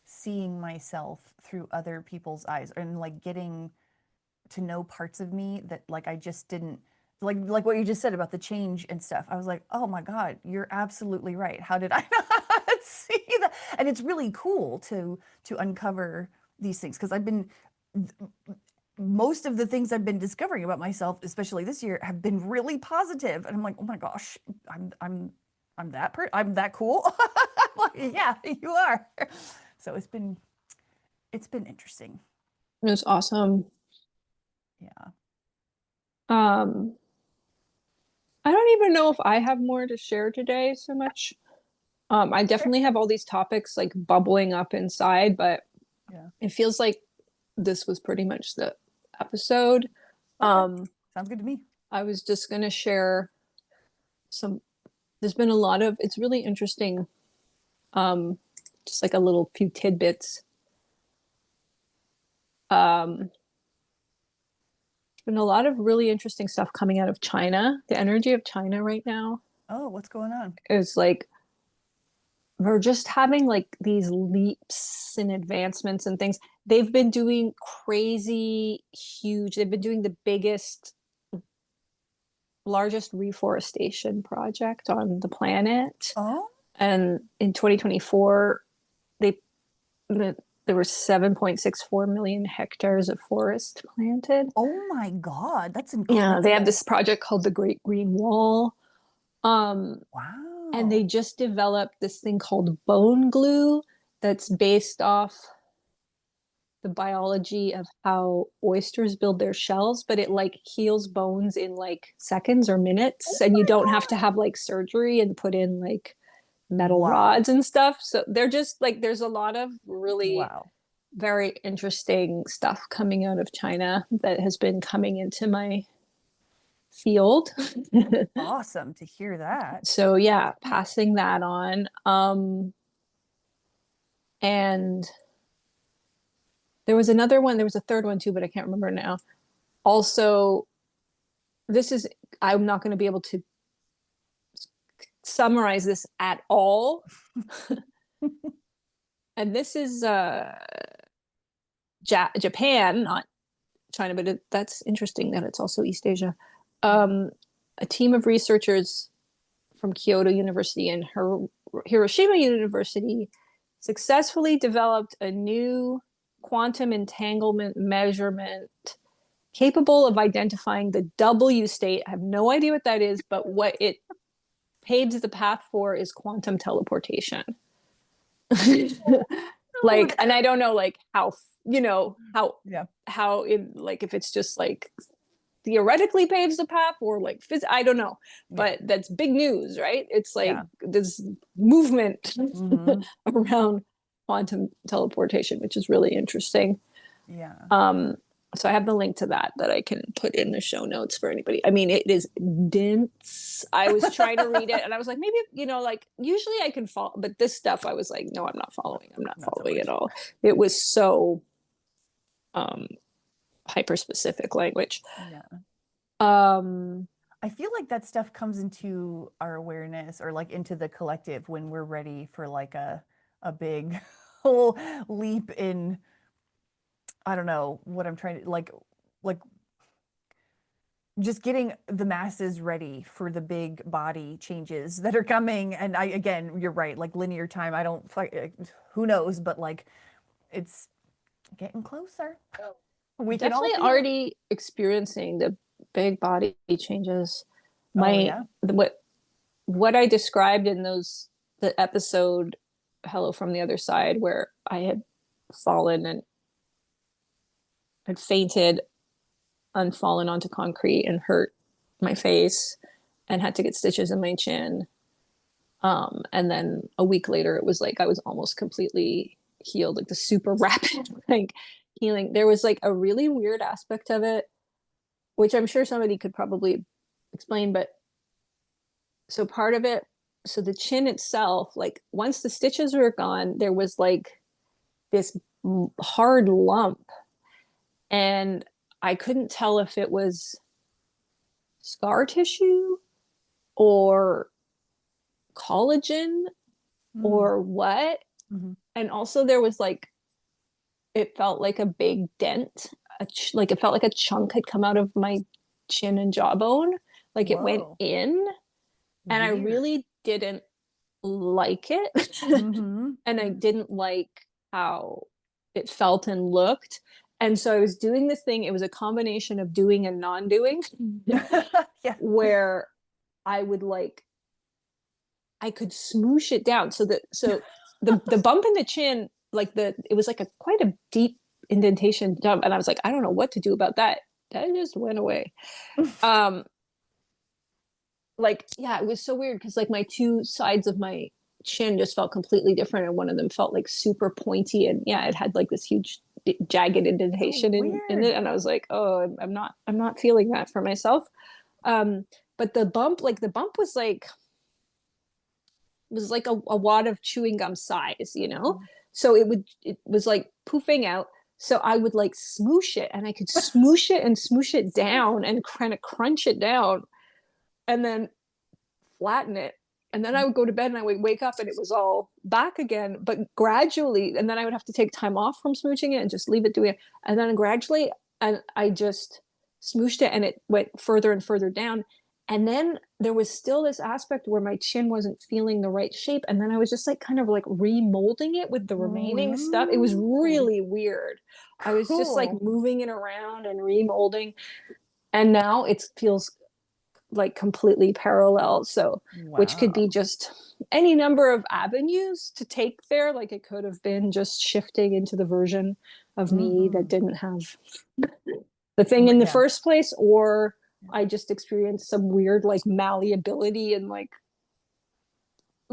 seeing myself through other people's eyes and like getting to know parts of me that like I just didn't like what you just said about the change and stuff. I was like, "Oh my God, you're absolutely right. How did I not see that?" And it's really cool to uncover these things because I've been most of the things I've been discovering about myself, especially this year, have been really positive. And I'm like, oh my gosh, I'm that cool. Like, yeah, you are. So it's been interesting. It was awesome. Yeah. Um, I don't even know if I have more to share today so much. I Okay. definitely have all these topics like bubbling up inside, but Yeah. it feels like this was pretty much the episode. Okay. Um, Sounds good to me. I was just going to share some, there's been a lot of, it's really interesting. Um, just like a little few tidbits. There's been a lot of really interesting stuff coming out of China. The energy of China right now Oh, what's going on? is like we're just having like these leaps and advancements and things. They've been doing crazy, huge. They've been doing the biggest, largest reforestation project on the planet. Oh, And in 2024, they there were 7.64 million hectares of forest planted. oh my God, that's Yeah, they have incredible. this project called the Great Green Wall. Um, and they Wow. just developed this thing called bone glue that's based off the biology of how oysters build their shells, but it like heals bones in like seconds or Oh minutes, and you my don't have to God. have like surgery and put in like metal Wow. rods and stuff. So they're just like there's a lot of really Wow. very interesting stuff coming out of China that has been coming into my field. Awesome to hear that. So yeah, passing that on. And there was another one, there was a third one too, but I can't remember now. Also, this is I'm not going to be able to summarize this at all. And this is Japan, not China, but that's interesting that it's also East Asia. Um, a team of researchers from Kyoto University and Hiroshima University successfully developed a new quantum entanglement measurement capable of identifying the W state. I have no idea what that is, but what it paves the path for is quantum teleportation. Like, Dude. and I don't know like how, you know, Yeah. how in like if it's just like theoretically paves the path or like I don't know, Yeah. but that's big news, right? It's like Yeah. this movement Hmm. around quantum teleportation, which is really interesting. Yeah. um so I have the link to that I can put in the show notes for anybody. I mean, it is dense. I was trying to read it and I was like, maybe, you know, like usually I can follow, but this stuff I was like, no, I'm not Not so following at much. all. It was so um hyper specific language. Yeah. um I feel like that stuff comes into our awareness or like into the collective when we're ready for like a big whole leap in, I don't know what I'm trying to like just getting the masses ready for the big body changes that are coming. And I, again, you're right, like linear time, I don't who knows, but like it's getting closer. We can all Definitely feel it. already experiencing the big body changes. Oh My yeah. what I described in the episode Hello from the Other Side, where I had fallen and had fainted and fallen onto concrete and hurt my face and had to get stitches in my chin. And then a week later, it was like I was almost completely healed, like the super rapid like healing. There was like a really weird aspect of it, which I'm sure somebody could probably explain. But so part of it, so the chin itself, like once the stitches were gone, there was like this hard lump, and I couldn't tell if it was scar tissue or collagen Mm. or what. Hmm. And also there was like it felt like a big dent, like it felt like a chunk had come out of my chin and jawbone, like it went Whoa. in, and I Weird. really didn't like it. Hmm. And I didn't like how it felt and looked. And so I was doing this thing. It was a combination of doing and non-doing, Yeah. where I would like I could smoosh it down. So the bump in the chin, like it was like a quite a deep indentation jump, and I was like, I don't know what to do about that. That just went away. Um, like yeah, it was so weird because like my two sides of my chin just felt completely different, and one of them felt like super pointy, and yeah, it had like this huge jagged Oh, indentation in weird. it, and I was like, oh, I'm not feeling that for myself. But the bump was like a wad of chewing gum size, you know? Mm. So it was like poofing out. So I would like smoosh it, and I could smoosh it and smoosh it down and kind of crunch it down and then flatten it. And then I would go to bed and I would wake up and it was all back again, but gradually, and then I would have to take time off from smooching it and just leave it doing it. And then gradually, and I just smooshed it and it went further and further down. And then there was still this aspect where my chin wasn't feeling the right shape. And then I was just like kind of like remolding it with the remaining stuff. It was Ooh, really weird. I was just like cool. moving it around and remolding. And now it feels like completely parallel. So, which could be Wow. just any number of avenues to take there. Like it could have been just shifting into the version of me that Hmm. didn't have the thing in the Yeah. first place, or I just experienced some weird like malleability and like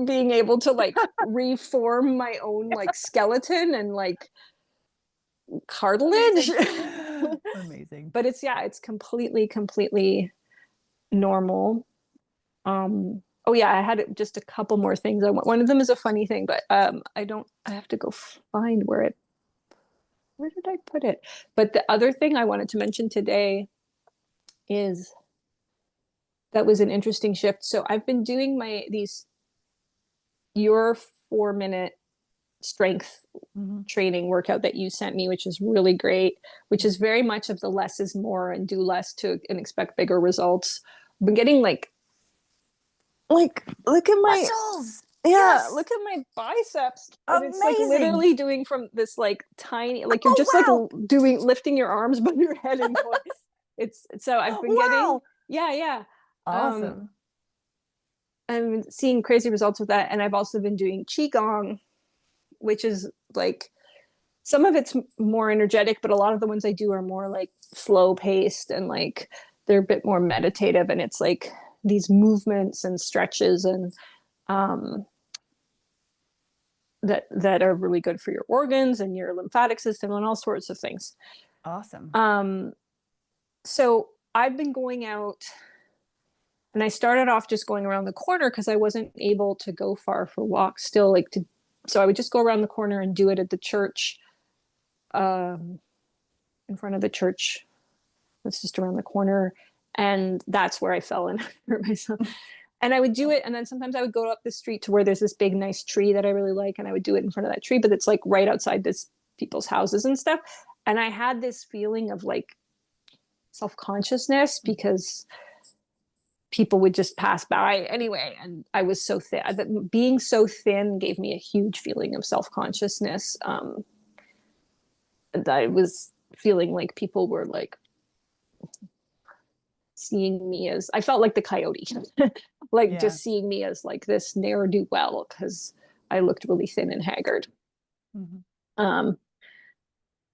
being able to like reform my own like skeleton and like cartilage. Amazing. Amazing. But it's yeah, it's completely normal. Oh yeah, I had just a couple more things. One of them is a funny thing, but I have to go find where did I put it? But the other thing I wanted to mention today is that was an interesting shift. So I've been doing these your 4 minute strength Hmm. training workout that you sent me, which is really great, which is very much of the less is more and do less to and expect bigger results. I've been getting like look at my Muscles. yeah, Yes. look at my biceps. And it's like Amazing. literally doing from this like tiny, like you're Oh, just like wow. doing lifting your arms above your head and going. It's so I've been getting, Wow. yeah, yeah. Um, Awesome. I'm seeing crazy results with that. And I've also been doing Qigong, which is like some of it's more energetic, but a lot of the ones I do are more like slow paced and like they're a bit more meditative. And it's like these movements and stretches and um that are really good for your organs and your lymphatic system and all sorts of things. Awesome. Um, so I've been going out, and I started off just going around the corner because I wasn't able to go far for walks still. So I would just go around the corner and do it at the church, um, in front of the church. It's just around the corner, and that's where I fell and hurt myself. And I would do it, and then sometimes I would go up the street to where there's this big nice tree that I really like, and I would do it in front of that tree, but it's like right outside this people's houses and stuff. And I had this feeling of like self-consciousness because people would just pass by anyway, and I was so thin. Being so thin gave me a huge feeling of self-consciousness. And I was feeling like people were like seeing me as, I felt like the coyote, like Yeah. just seeing me as like this ne'er do well because I looked really thin and haggard. Hmm. Um,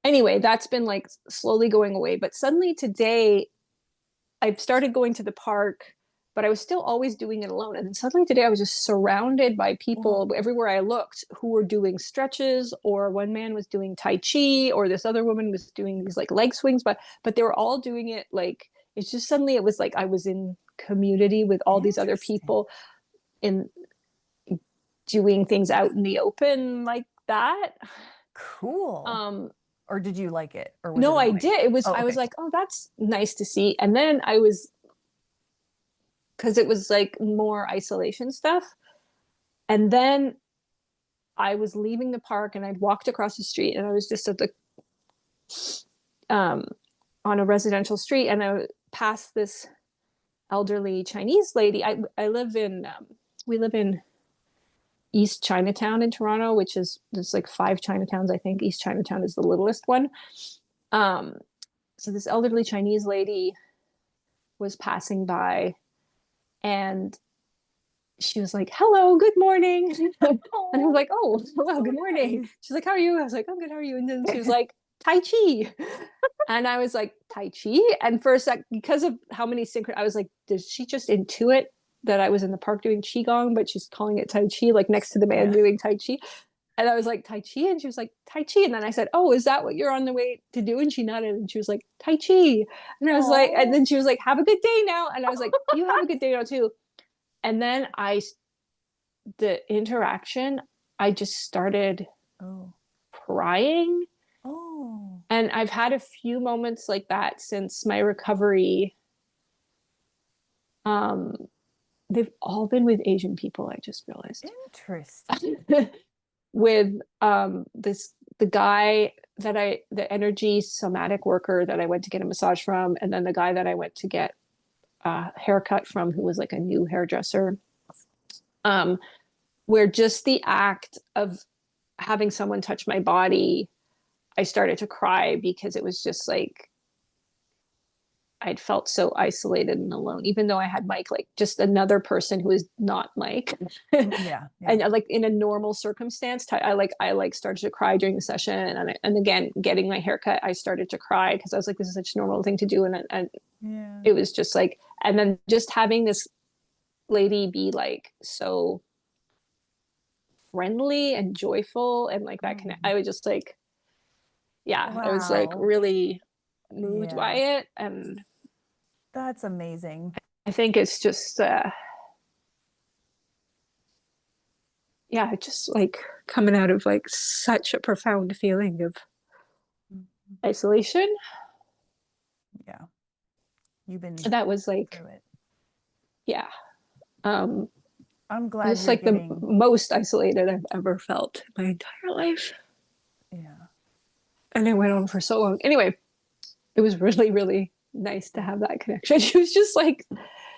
anyway, that's been like slowly going away. But suddenly today, I've started going to the park, but I was still always doing it alone. And then suddenly today, I was just surrounded by Well, people everywhere I looked who were doing stretches, or one man was doing Tai Chi, or this other woman was doing these like leg swings. But they were all doing it like, it's just suddenly it was like I was in community with all these other interesting. people in doing things out in the open like that. Cool. Um, Or did you like it? Or was it no, I annoying? did. Oh, I was okay. like, oh, that's nice to see. And then I was, because it was like more isolation stuff. And then I was leaving the park and I'd walked across the street and I was just at the, um, on a residential street, and I passed this elderly Chinese lady. I live in, we live in East Chinatown in Toronto, which is, there's like 5 Chinatowns, I think. East Chinatown is the littlest one. Um, so this elderly Chinese lady was passing by, and she was like, "Hello, good morning." And I was Oh, like, "Oh, hello, so good morning." nice. She's like, "How are you?" I was like, "I'm good, how are you?" And then she was like, "Tai Chi." And I was like, "Tai Chi?" And for a sec, because of how many I was like, "Does she just intuit that I was in the park doing Qigong, but she's calling it Tai Chi, like next to the man Yeah. doing Tai Chi?" And I was like, "Tai Chi?" And she was like, "Tai Chi." And then I said, "Oh, is that what you're on the way to do?" And she nodded, and she was like, "Tai Chi." And I was like, and Oh. then she was like, "Have a good day now." And I was like, "You have a good day now too." And then the interaction, I just started Oh. crying. Oh. And I've had a few moments like that since my recovery. Um, they've all been with Asian people, I just realized. Interesting. With this the guy that the energy somatic worker that I went to get a massage from, and then the guy that I went to get a haircut from, who was like a new hairdresser. Um, where just the act of having someone touch my body, I started to cry because it was just like I'd felt so isolated and alone, even though I had Mike, like just another person who is not Mike. Yeah. Yeah. And like in a normal circumstance, I started to cry during the session, and again, getting my haircut, I started to cry because I was like, this is such a normal thing to do, and Yeah. it was just like, and then just having this lady be like so friendly and joyful and like that connect, Mm. I was just like, yeah, I was like Wow. really moved by Yeah. it, and That's amazing. I think it's just yeah, just like coming out of like such a profound feeling of Mhm. isolation. Yeah. You've been That was like, through it. yeah, um, I'm glad just you're like the getting, most isolated I've ever felt in my entire life. yeah. And it went on for so long. Anyway, it was really, really nice to have that connection. She was just like,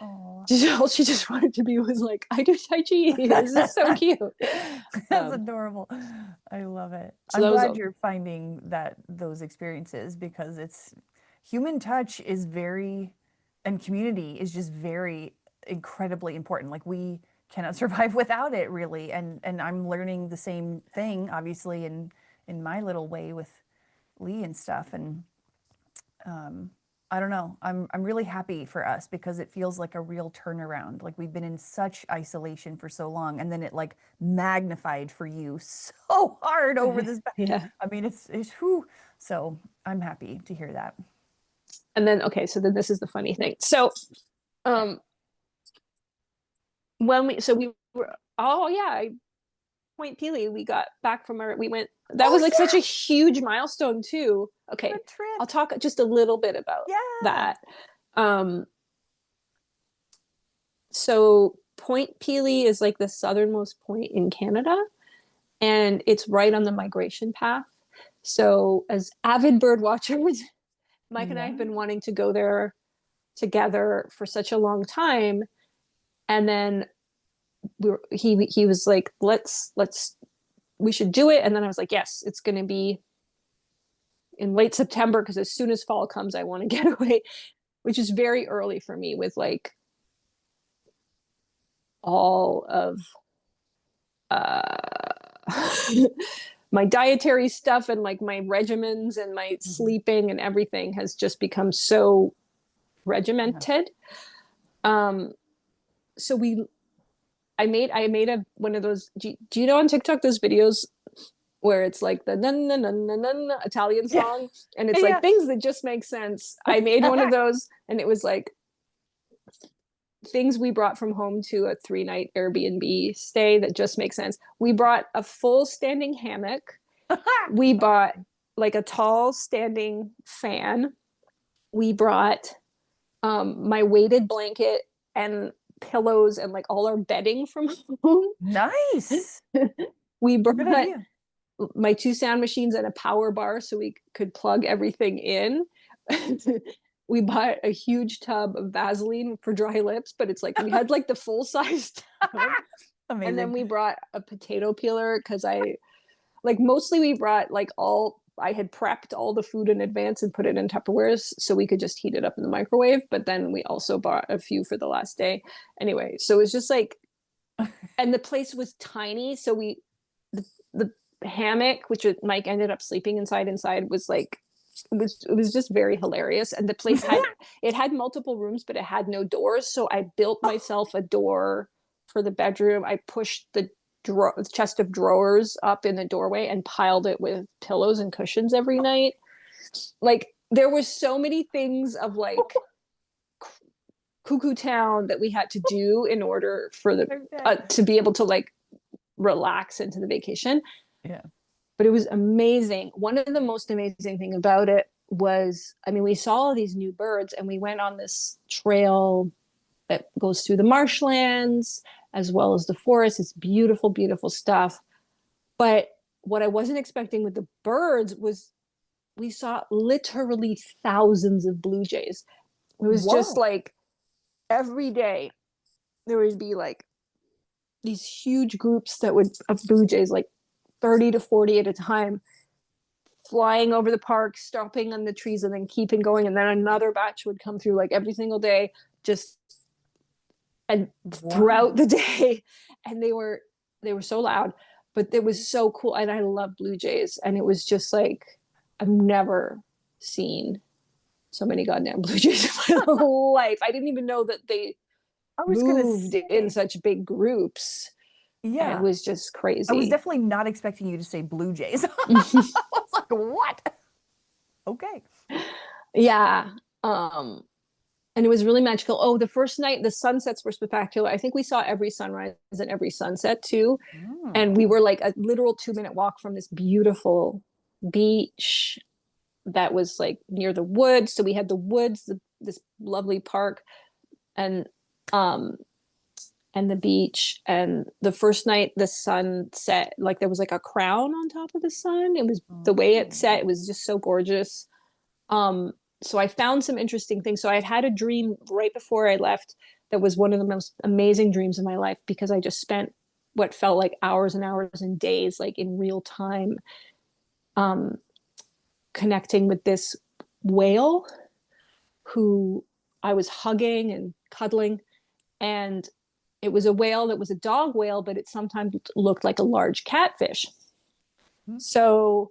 Oh. all she just wanted to be was like, I do Tai Chi. This is so cute. That's Um, adorable. I love it. so I'm that was glad you're finding that those experiences because it's human touch is very and community is just very incredibly important. Like we cannot survive without it really. And I'm learning the same thing obviously in my little way with Lee and stuff and um, I don't know. I'm really happy for us because it feels like a real turnaround. Like we've been in such isolation for so long, and then it like magnified for you so hard over this. yeah. I mean, it's whew. So I'm happy to hear that. And then, okay, so then this is the funny thing. So, um, we were, oh yeah, Point Peely, we got back from we went, that Oh was like such a yeah, huge milestone too. what Okay, a trip! I'll talk just a little bit about Yeah, that. Um, so Point Peely is like the southernmost point in Canada, and it's right on the migration path. So, as avid bird watchers, Mike and I yeah. have been wanting to go there together for such a long time. And then he was like, let's we should do it. And then I was like, yes, it's going to be in late September because as soon as fall comes, I want to get away, which is very early for me with like all of uh, my dietary stuff and like my regimens and my Mhm. sleeping and everything has just become so Yeah. regimented. Um, so I made a one of those. Do you know on TikTok those videos where it's like the nun nun nun nun nun Italian Yeah. song, and it's like Yeah. things that just make sense. I made one of those, and it was like things we brought from home to a 3-night Airbnb stay that just make sense. We brought a full standing hammock. We bought like a tall standing fan. We brought my weighted blanket and pillows and like all our bedding from home. Nice. We Good brought idea. my 2 sound machines and a power bar so we could plug everything in. We bought a huge tub of Vaseline for dry lips, but it's like we had like the full size tub. And then Amazing. we brought a potato peeler because I like mostly we brought like all I had prepped all the food in advance and put it in Tupperwares so we could just heat it up in the microwave. But then we also bought a few for the last day. Anyway, so it was just like, and the place was tiny. So the hammock, which Mike ended up sleeping inside was like, it was just very hilarious. And the place had multiple rooms, but it had no doors. So I built myself a door for the bedroom. I pushed the chest of drawers up in the doorway and piled it with pillows and cushions every night. Like there were so many things of like cuckoo town that we had to do in order for the to be able to like relax into the vacation. Yeah. But it was amazing. One of the most amazing thing about it was, I mean, we saw all these new birds and we went on this trail that goes through the marshlands as well as the forest. It's beautiful, beautiful stuff. But what I wasn't expecting with the birds was we saw literally thousands of blue jays. It was just like every day there would be like these huge groups of blue jays, like 30 to 40 at a time, flying over the park, stopping on the trees and then keeping going. And then another batch would come through like every single day, just and throughout the day. And they were so loud, but it was so cool. And I love blue jays. And it was just like, I've never seen so many goddamn blue jays in my life. I didn't even know that they moved in such big groups. Yeah. It was just crazy. I was definitely not expecting you to say blue jays. I was like, what? Okay. Yeah. And it was really magical. Oh, the first night, the sunsets were spectacular. I think we saw every sunrise and every sunset too. And we were like a literal 2-minute walk from this beautiful beach that was like near the woods. So we had the woods, this lovely park, and the beach. And the first night the sun set, like there was like a crown on top of the sun. It was the way it set, it was just so gorgeous. So I found some interesting things. So I had a dream right before I left that was one of the most amazing dreams of my life, because I just spent what felt like hours and hours and days, like in real time, connecting with this whale who I was hugging and cuddling. And it was a whale that was a dog whale, but it sometimes looked like a large catfish. So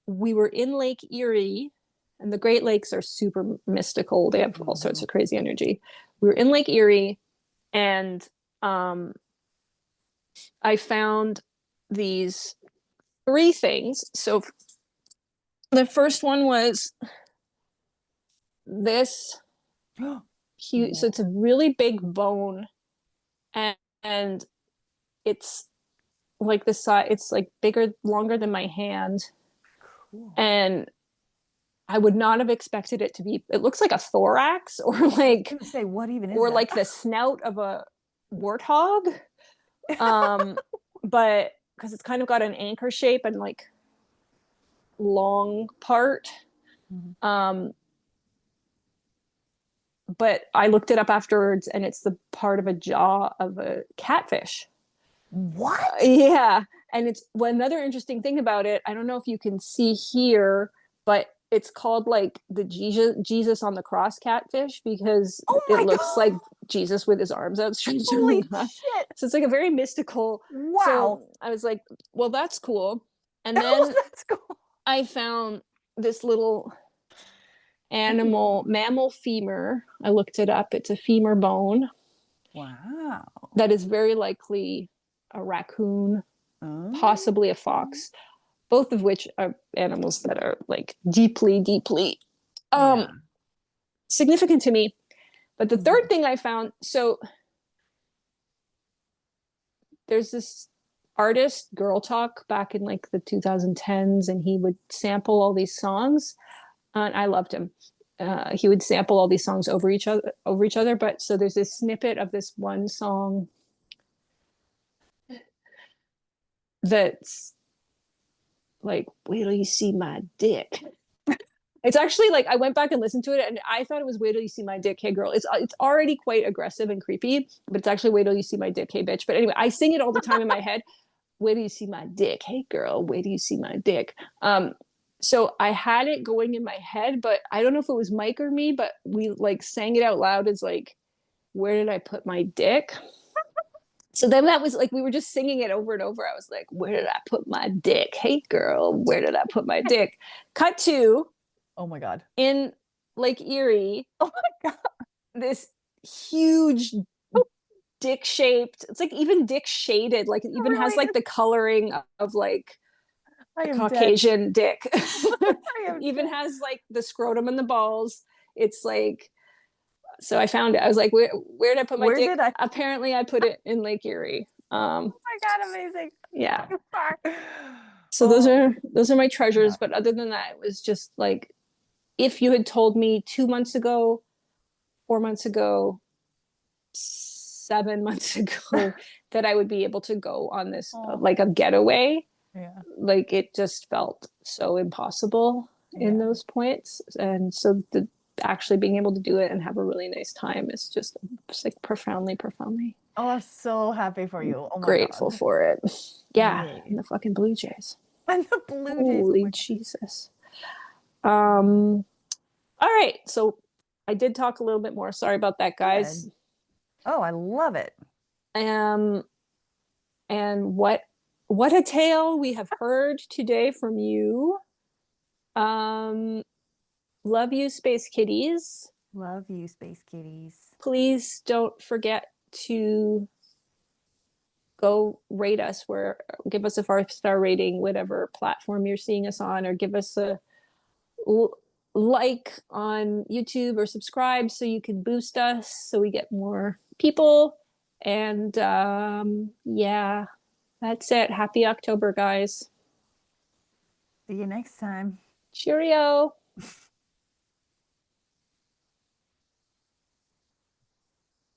we were in Lake Erie, and the Great Lakes are super mystical. They have all sorts of crazy energy. We were in Lake Erie, and I found these 3 things. So the first one was this huge, so it's a really big bone, and it's like the size, it's like bigger, longer than my hand. Cool. And I would not have expected it to be, it looks like a thorax, or like, say, what even is or that? like the snout of a warthog. But because it's kind of got an anchor shape and like long part. But I looked it up afterwards, and it's the part of a jaw of a catfish. What? Yeah. And it's another interesting thing about it. I don't know if you can see here, but it's called like the Jesus on the cross catfish, because it looks like Jesus with his arms outstretched. Holy shit. So it's like a very mystical. Wow. So I was like, well, that's cool. And then that's cool. I found this little mammal femur. I looked it up. It's a femur bone. Wow. That is very likely a raccoon, possibly a fox, both of which are animals that are like deeply, deeply significant to me. But the third thing I found, so there's this artist, Girl Talk, back in like the 2010s, and he would sample all these songs, and I loved him. He would sample all these songs over each other. But so there's this snippet of this one song that's like, wait till you see my dick. It's actually like, I went back and listened to it, and I thought it was wait till you see my dick, hey girl. It's already quite aggressive and creepy, but it's actually wait till you see my dick, hey bitch. But anyway, I sing it all the time in my head. Wait till you see my dick, hey girl. Wait till you see my dick. So I had it going in my head, but I don't know if it was Mike or me, but we like sang it out loud as like, where did I put my dick? So then that was like we were just singing it over and over. I was like, where did I put my dick? Hey girl, where did I put my dick? Cut to Oh my God. in Lake Erie, Oh my God. this huge dick shaped, it's like even dick shaded, like it It even has really like is. the coloring of like I a am dead. Caucasian dick. I am Even dead. has like the scrotum and the balls. It's like, so I found it. I was like, where did I put my Where dick? did I? Apparently, I put it in Lake Erie. Oh my God, amazing. Yeah. You are. So Oh those are my my treasures. God. But other than that, it was just like if you had told me 2 months ago, 4 months ago, 7 months ago that I would be able to go on this Oh like a getaway, yeah. like it just felt so impossible in Yeah. those points. And so the actually being able to do it and have a really nice time is just it's like profoundly, profoundly Oh, I'm so happy for you. Oh my grateful God. for it. Yeah, and Yay. the fucking Blue Jays. And the Blue Jays. Oh Holy my Jesus. Um, all right. So I did talk a little bit more. Sorry about that, God. guys. Oh, I love it. Um, and what a tale we have heard today from you. Um, love you, Space Kitties. Love you, Space Kitties. Please don't forget to go rate us where give us a 5-star rating, whatever platform you're seeing us on, or give us a like on YouTube or subscribe so you can boost us so we get more people. And yeah, that's it. Happy October, guys. See you next time. Cheerio.